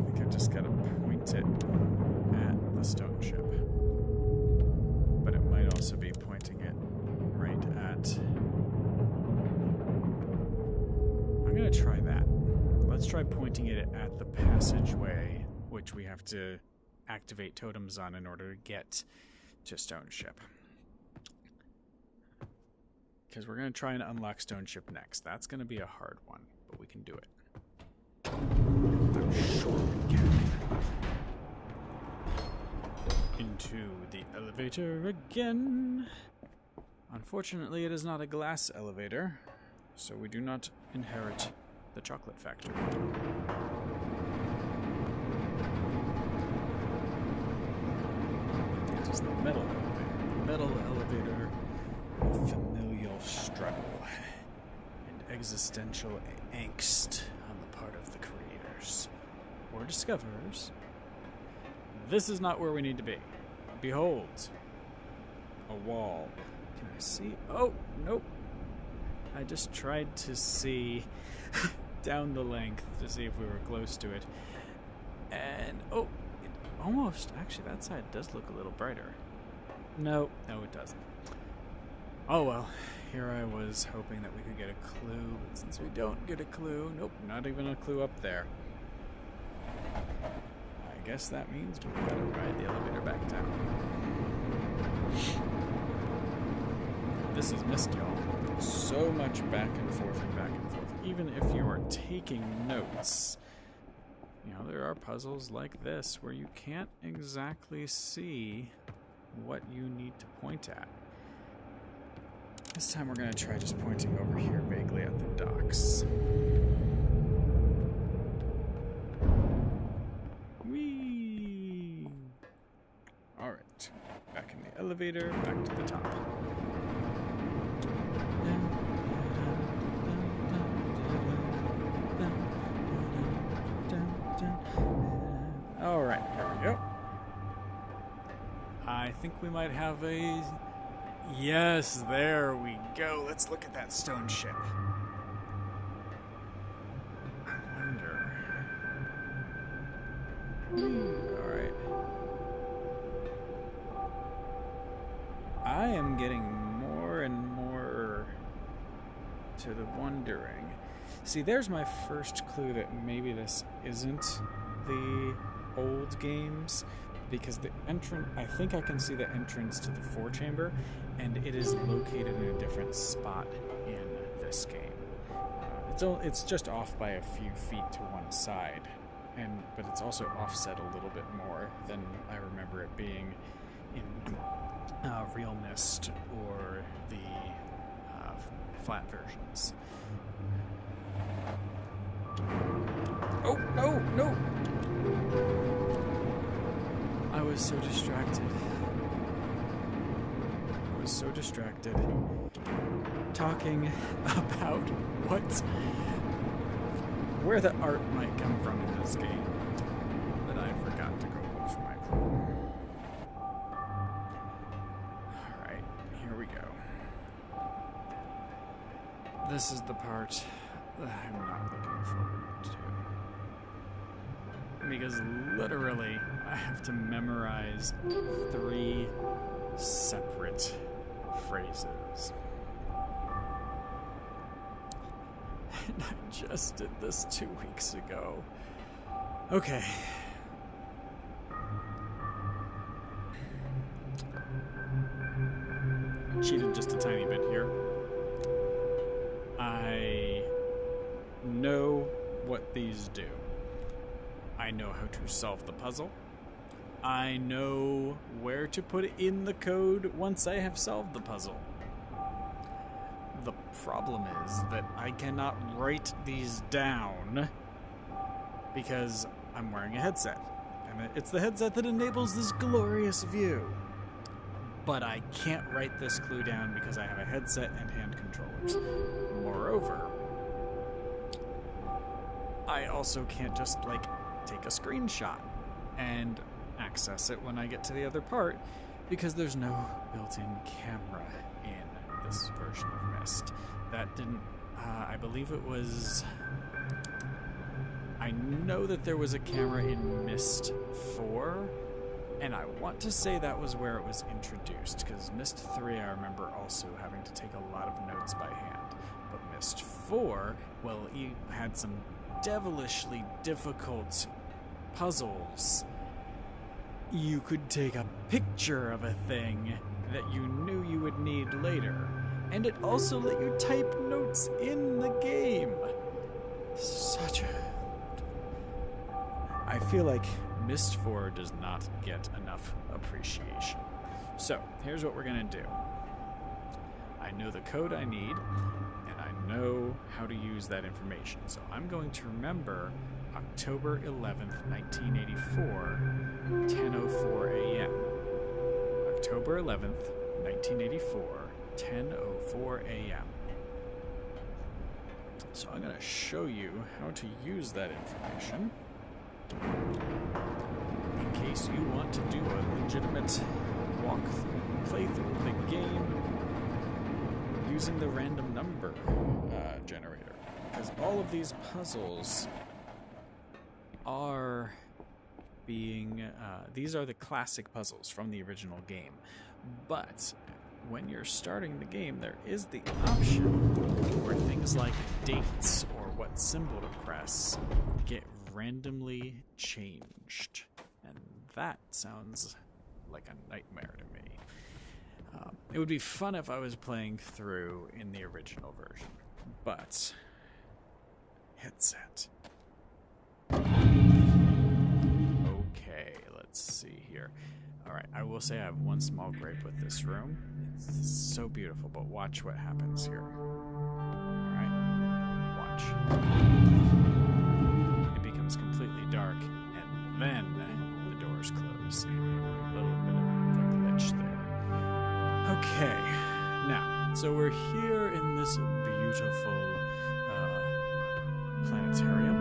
Speaker 1: think I've just got to point it at the Stone Ship. But it might also be pointing it right at... I'm going to try that. Let's try pointing it at the passageway, which we have to activate totems on in order to get to Stone Ship. Because we're going to try and unlock Stone Ship next. That's going to be a hard one, but we can do it. I'm sure we can. Into the elevator again. Unfortunately, it is not a glass elevator, so we do not inherit the chocolate factory. It is the metal elevator. Metal elevator with familial struggle and existential angst on the part of the creators or discoverers. This is not where we need to be. Behold, a wall. Can I see? Oh, nope. I just tried to see down the length to see if we were close to it. And, oh, it almost, actually that side does look a little brighter. No, it doesn't. Oh well, here I was hoping that we could get a clue, but since we don't get a clue, nope, not even a clue up there. I guess that means we've got to ride the elevator back down. This is Myst, y'all. So much back and forth and back and forth. Even if you are taking notes, you know, there are puzzles like this where you can't exactly see what you need to point at. This time we're going to try just pointing over here vaguely at the docks. Whee! Alright, back in the elevator, back to the top. Alright, here we go. I think we might have a... Yes, there we go. Let's look at that stone ship. I wonder... Alright. I am getting more and more to the wondering. See, there's my first clue that maybe this isn't the old games, because the entrance, I think I can see the entrance to the four-chamber, and it is located in a different spot in this game. It's just off by a few feet to one side, but it's also offset a little bit more than I remember it being in Real Myst or the flat versions. Oh, no! I was so distracted. Talking about where the art might come from in this game that I forgot to go look for my clue. Alright, here we go. this is the part that I'm not looking forward to. Because literally, I have to memorize 3 separate phrases. And I just did this 2 weeks ago. Okay. I cheated just a tiny bit here. I know what these do. I know how to solve the puzzle. I know where to put in the code once I have solved the puzzle. The problem is that I cannot write these down because I'm wearing a headset. And it's the headset that enables this glorious view. But I can't write this clue down because I have a headset and hand controllers. Moreover, I also can't just, take a screenshot and access it when I get to the other part because there's no built-in camera in this version of Myst. That didn't, I believe it was... I know that there was a camera in Myst 4, and I want to say that was where it was introduced, because Myst 3 I remember also having to take a lot of notes by hand. But Myst 4, well, you had some devilishly difficult puzzles. You could take a picture of a thing that you knew you would need later, and it also let you type notes in the game. Such a... I feel like Myst 4 does not get enough appreciation. So, here's what we're gonna do. I know the code I need, and I know how to use that information. So I'm going to remember October 11th, 1984, 10:04 a.m. October 11th, 1984, 10:04 a.m. So I'm going to show you how to use that information in case you want to do a legitimate playthrough of the game using the random number generator. Because all of these puzzles are being... these are the classic puzzles from the original game. But when you're starting the game, there is the option where things like dates or what symbol to press get randomly changed. And that sounds like a nightmare to me. It would be fun if I was playing through in the original version, but... headset. Okay, let's see here. Alright, I will say I have one small gripe with this room. It's so beautiful, but watch what happens here. Alright, watch. It becomes completely dark, and then the doors close. A little bit of a glitch there. Okay, now, so we're here in this beautiful planetarium.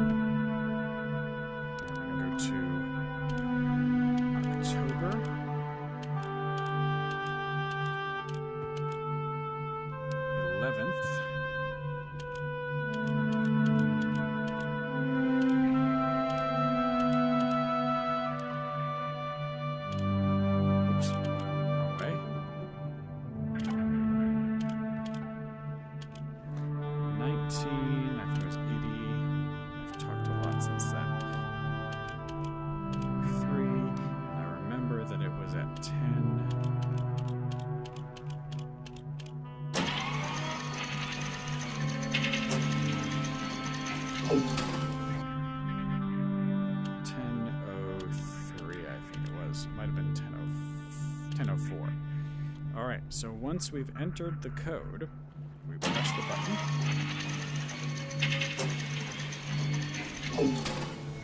Speaker 1: We're going to go to October 11th. Oops, wrong way. 19, I think it was 80. I've talked a lot since then. 3, and I remember that it was at 10. 10:03, I think it was. It might have been 10:04. Alright, so once we've entered the code, we press the button.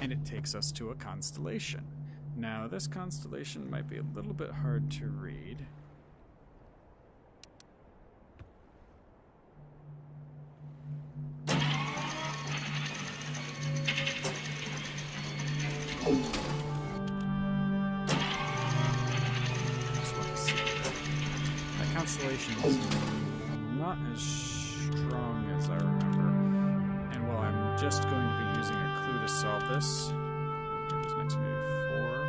Speaker 1: And it takes us to a constellation. Now, this constellation might be a little bit hard to read. Just want to see. That constellation is not as strong as I remember. And while I'm just going to be using a clue to solve this, it was 1984.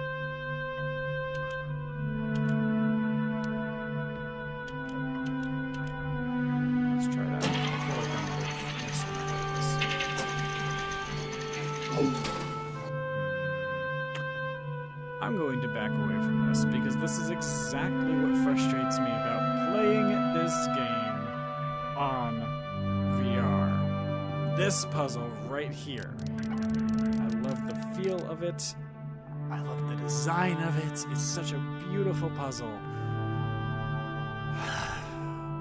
Speaker 1: Let's try that. I feel like I'm missing this. I'm going to back away from this because this is exactly what frustrates me about playing this game on VR. This puzzle right here. I love the feel of it. I love the design of it. It's such a beautiful puzzle.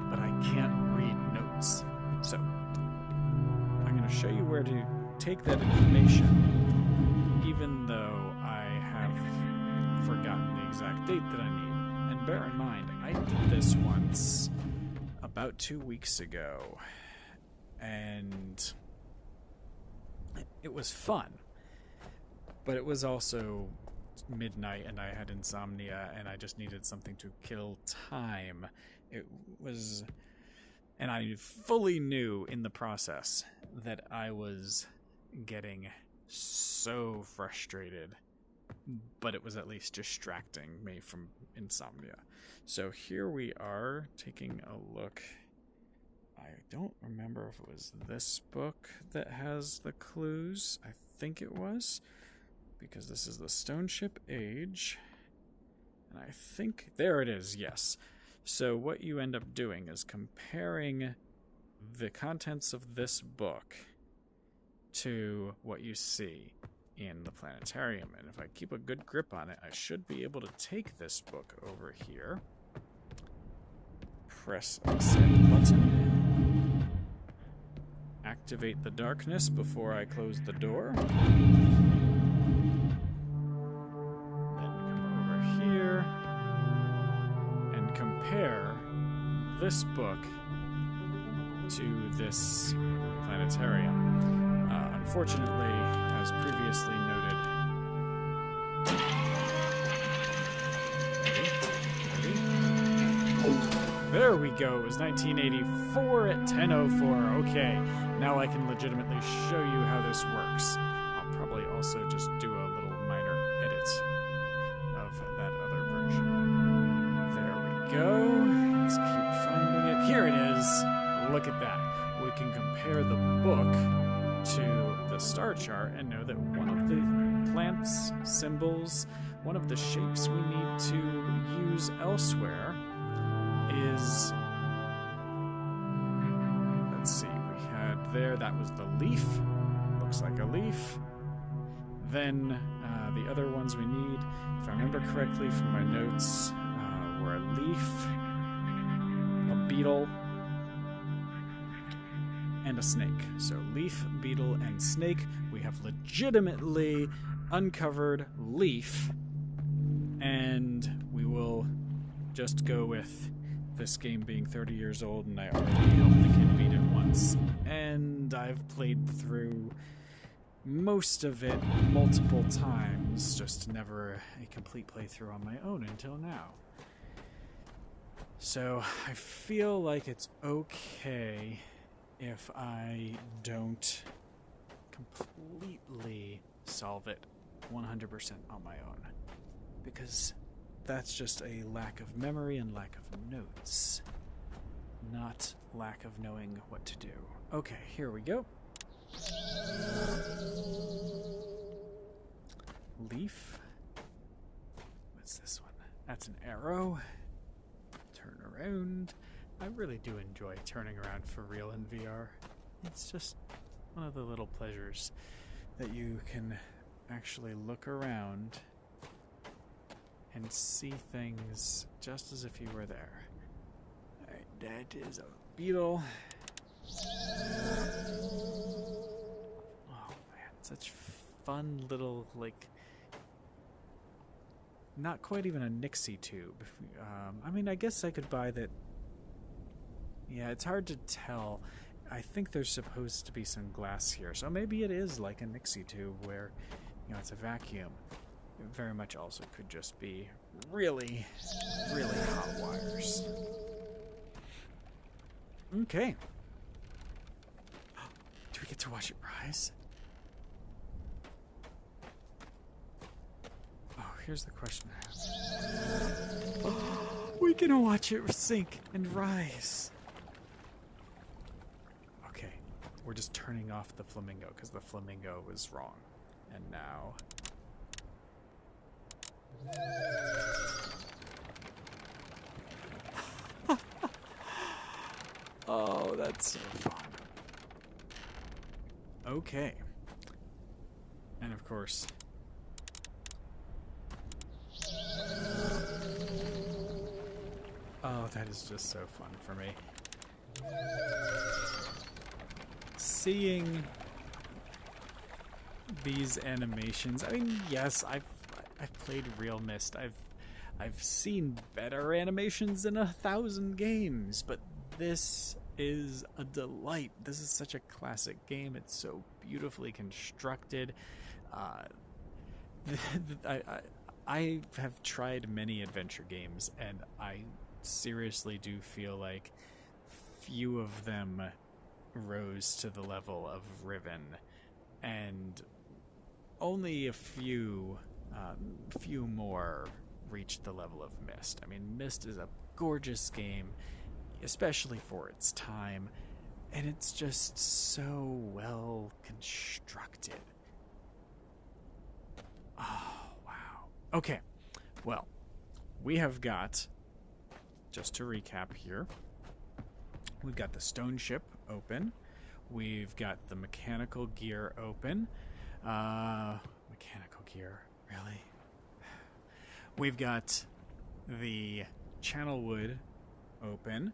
Speaker 1: But I can't read notes. So, I'm going to show you where to take that information, even though I have forgotten the exact date that I need. And bear in mind, I did this once about 2 weeks ago, and it was fun, but it was also midnight and I had insomnia and I just needed something to kill time. It was, and I fully knew in the process that I was getting so frustrated, but it was at least distracting me from insomnia. So here we are taking a look. I don't remember if it was this book that has the clues. I think it was, because this is the Stone Ship Age. And I think, there it is, yes. So what you end up doing is comparing the contents of this book to what you see in the planetarium. And if I keep a good grip on it, I should be able to take this book over here, press a send button, activate the darkness before I close the door, then come over here and compare this book to this planetarium. Unfortunately, as previously noted, there we go. It was 1984 at 10:04. Okay, now I can legitimately show you how this works. I'll probably also just do a little minor edit of that other version. There we go. Let's keep finding it. Here it is. Look at that. We can compare the book to the star chart and know that one of the plants, symbols, one of the shapes we need to use elsewhere is, let's see, we had there, that was the leaf, looks like a leaf. Then the other ones we need, if I remember correctly from my notes, were a leaf, a beetle, and a snake. So leaf, beetle, and snake. We have legitimately uncovered leaf, and we will just go with this game being 30 years old, and I already helped the kid beat it once. And I've played through most of it multiple times, just never a complete playthrough on my own until now. So I feel like it's okay if I don't completely solve it 100% on my own, because that's just a lack of memory and lack of notes, not lack of knowing what to do. Okay, here we go. Leaf. What's this one? That's an arrow. Turn around. I really do enjoy turning around for real in VR. It's just one of the little pleasures that you can actually look around and see things just as if you were there. Alright, that is a beetle. Oh man, such fun little, like, not quite even a Nixie tube. I mean, I guess I could buy that. Yeah, it's hard to tell. I think there's supposed to be some glass here, so maybe it is like a Nixie tube where, you know, it's a vacuum. It very much also could just be really, really hot wires. Okay. Do we get to watch it rise? Oh, here's the question I have. Oh, we can watch it sink and rise. Okay, we're just turning off the flamingo because the flamingo was wrong. And now... Oh, that's so fun. Okay. And of course... Oh, that is just so fun for me. Seeing these animations. I mean, yes, I've played real Myst. I've seen better animations in 1,000 games, but this is a delight. This is such a classic game. It's so beautifully constructed. I have tried many adventure games, and I seriously do feel like few of them rose to the level of Riven, and only a few more reached the level of Myst. I mean, Myst is a gorgeous game, especially for its time, and it's just so well constructed. Oh, wow. Okay, well, we have got, just to recap here, we've got the stone ship open, we've got the mechanical gear open, mechanical gear, really? We've got the channelwood open.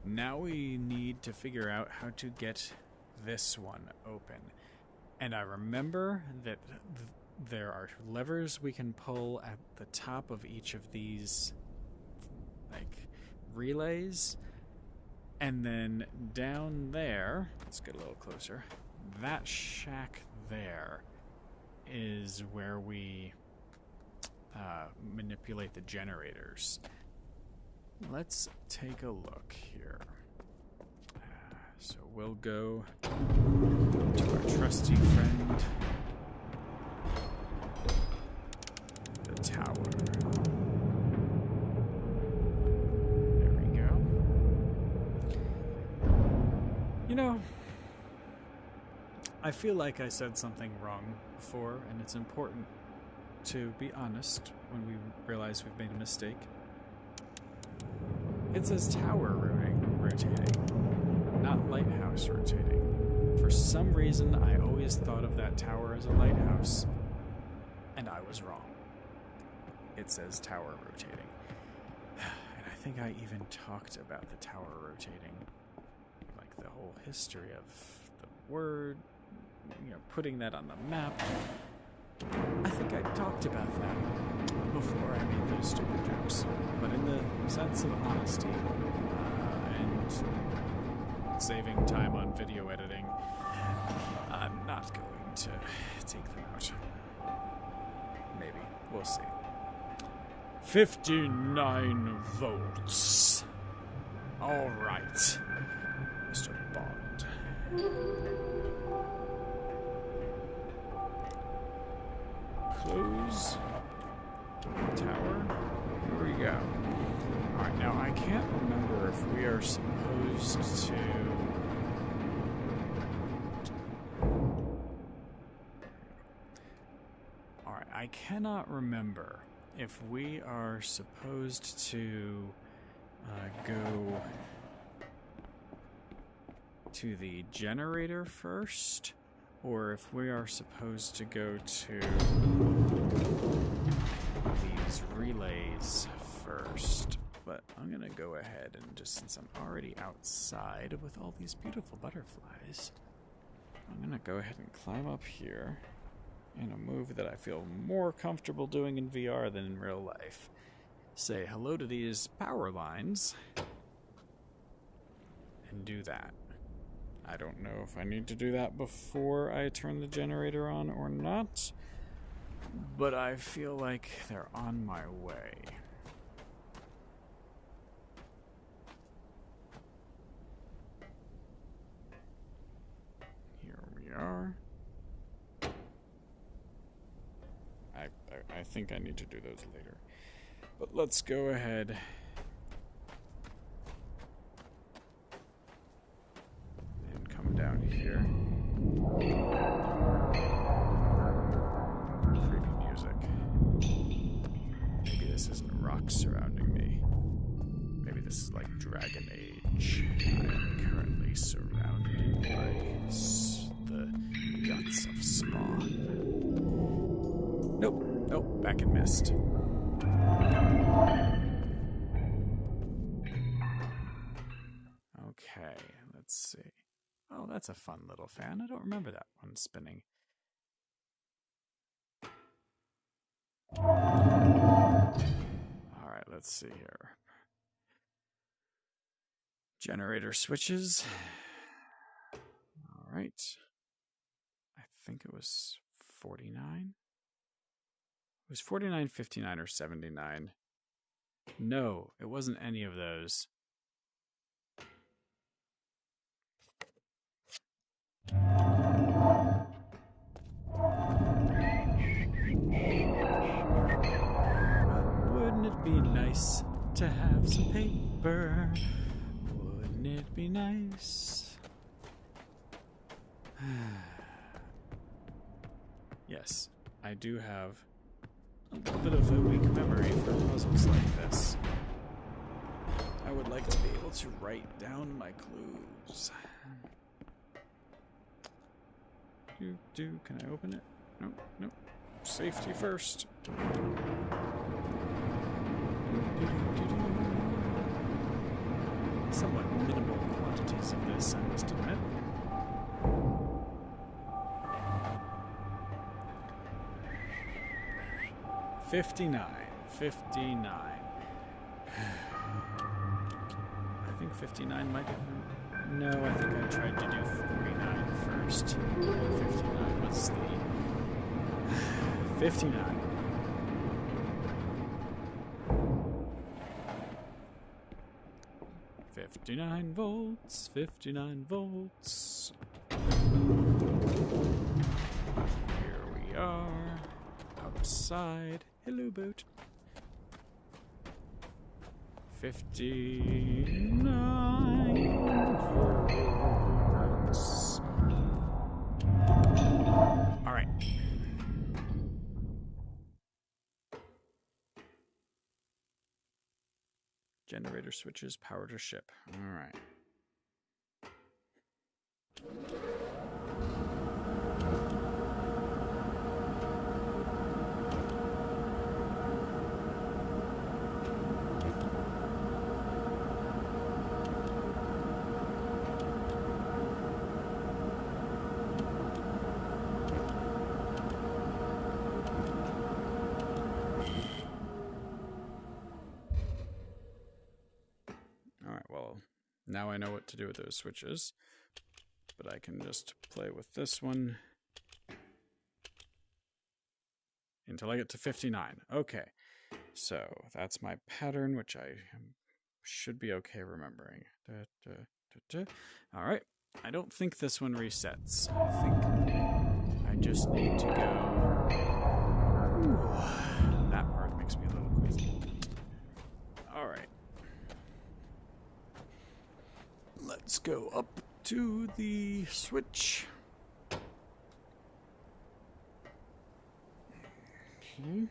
Speaker 1: Now we need to figure out how to get this one open. And I remember that there are levers we can pull at the top of each of these, like, relays. And then down there, let's get a little closer, that shack there is where we manipulate the generators. Let's take a look here. So we'll go to our trusty friend, the tower. There we go. You know, I feel like I said something wrong before, and it's important to be honest when we realize we've made a mistake. It says tower rotating, not lighthouse rotating. For some reason, I always thought of that tower as a lighthouse, and I was wrong. It says tower rotating. And I think I even talked about the tower rotating, like the whole history of the word, you know, putting that on the map. I think I talked about that before I made those stupid jokes. But in the sense of honesty and saving time on video editing, I'm not going to take them out. Maybe. We'll see. 59 volts. All right, Mr. Bond. Close tower. Here we go. Alright, now I can't remember if we are supposed to... Alright, I cannot remember if we are supposed to go to the generator first, or if we are supposed to go to these relays first. But I'm gonna go ahead and just, since I'm already outside with all these beautiful butterflies, I'm gonna go ahead and climb up here in a move that I feel more comfortable doing in VR than in real life. Say hello to these power lines and do that. I don't know if I need to do that before I turn the generator on or not, but I feel like they're on my way. we are. I think I need to do those later. But let's go ahead and come down here. Creepy music. Maybe this isn't rocks surrounding me. Maybe this is like Dragon Age. I am currently surrounded by the guts of Spawn. Nope, back in Myst. Okay, let's see. Oh, that's a fun little fan. I don't remember that one spinning. Alright, let's see here. Generator switches. Alright. I think it was 49? It was 49, 59, or 79. No, it wasn't any of those. Wouldn't it be nice to have some paper? Wouldn't it be nice? Yes, I do have a little bit of a weak memory for puzzles like this. I would like to be able to write down my clues. Can I open it? Nope. Safety first. Somewhat minimal quantities of this, I must admit. $59. I think 59 might have been... No, I think I tried to do 49 first. And 59 was the... 59. $59 volts, 59 volts. Here we are, outside. Hello, boat. 59 volts. All right. Generator switches, power to ship. All right. Now I know what to do with those switches, but I can just play with this one until I get to 59. Okay, so that's my pattern, which I should be okay remembering. All right, I don't think this one resets. I think I just need to go... Ooh, that part makes me a little queasy. All right. Let's go up to the switch. Okay.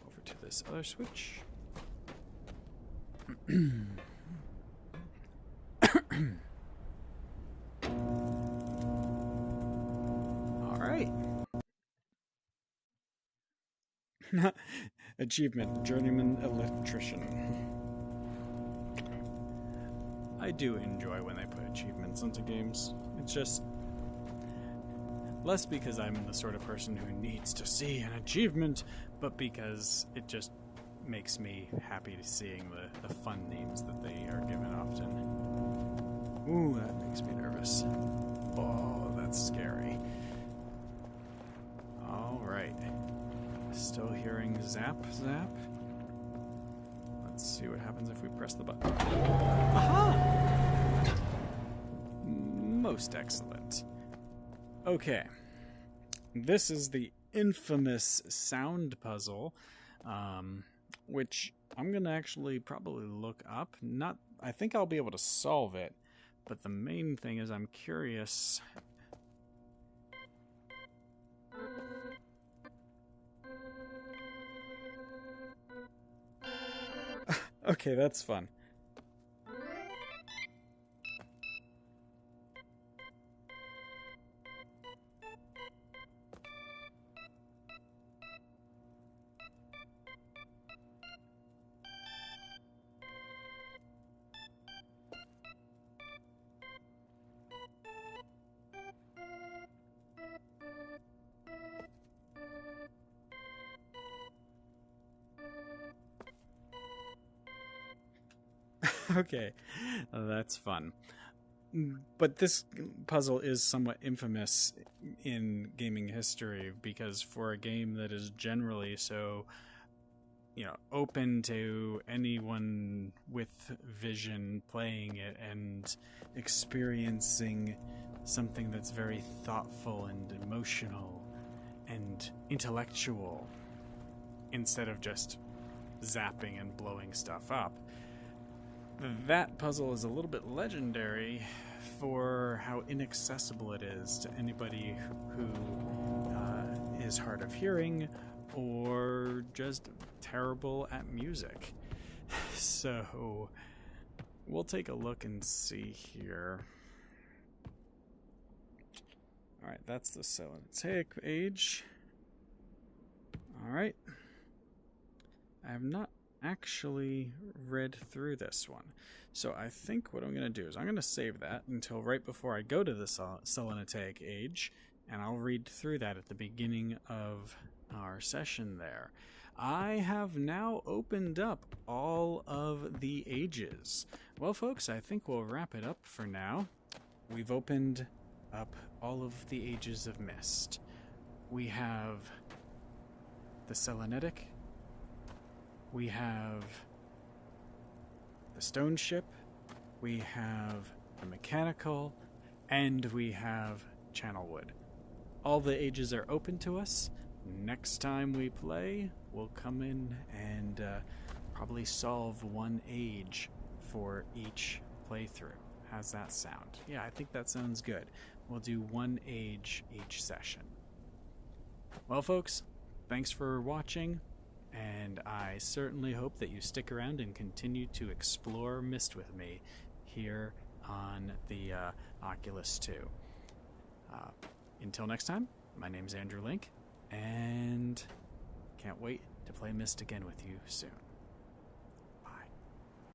Speaker 1: Over to this other switch. All right. Achievement, Journeyman Electrician. I do enjoy when they put achievements into games. It's just less because I'm the sort of person who needs to see an achievement, but because it just makes me happy to seeing the fun names that they are given often. Ooh, that makes me nervous. Oh, that's scary. Alright. Still hearing zap, zap. Let's see what happens if we press the button. Aha! Most excellent. Okay. This is the infamous sound puzzle, which I'm going to actually probably look up. I think I'll be able to solve it, but the main thing is I'm curious. Okay, that's fun. Okay, that's fun. But this puzzle is somewhat infamous in gaming history because for a game that is generally so, open to anyone with vision playing it and experiencing something that's very thoughtful and emotional and intellectual instead of just zapping and blowing stuff up. That puzzle is a little bit legendary for how inaccessible it is to anybody who is hard of hearing or just terrible at music. So we'll take a look and see here. Alright, that's the Selenitaic page. Alright. I have not actually read through this one. So I think what I'm going to do is I'm going to save that until right before I go to the Selenitaic age, and I'll read through that at the beginning of our session there. I have now opened up all of the ages. Well, folks, I think we'll wrap it up for now. We've opened up all of the ages of Myst. We have the Selenetic. We have the stone ship, we have the mechanical, and we have channelwood. All the ages are open to us. Next time we play, we'll come in and probably solve one age for each playthrough. How's that sound? Yeah, I think that sounds good. We'll do one age each session. Well, folks, thanks for watching. And I certainly hope that you stick around and continue to explore Myst with me here on the Oculus 2. Until next time, my name's Andrew Link, and can't wait to play Myst again with you soon.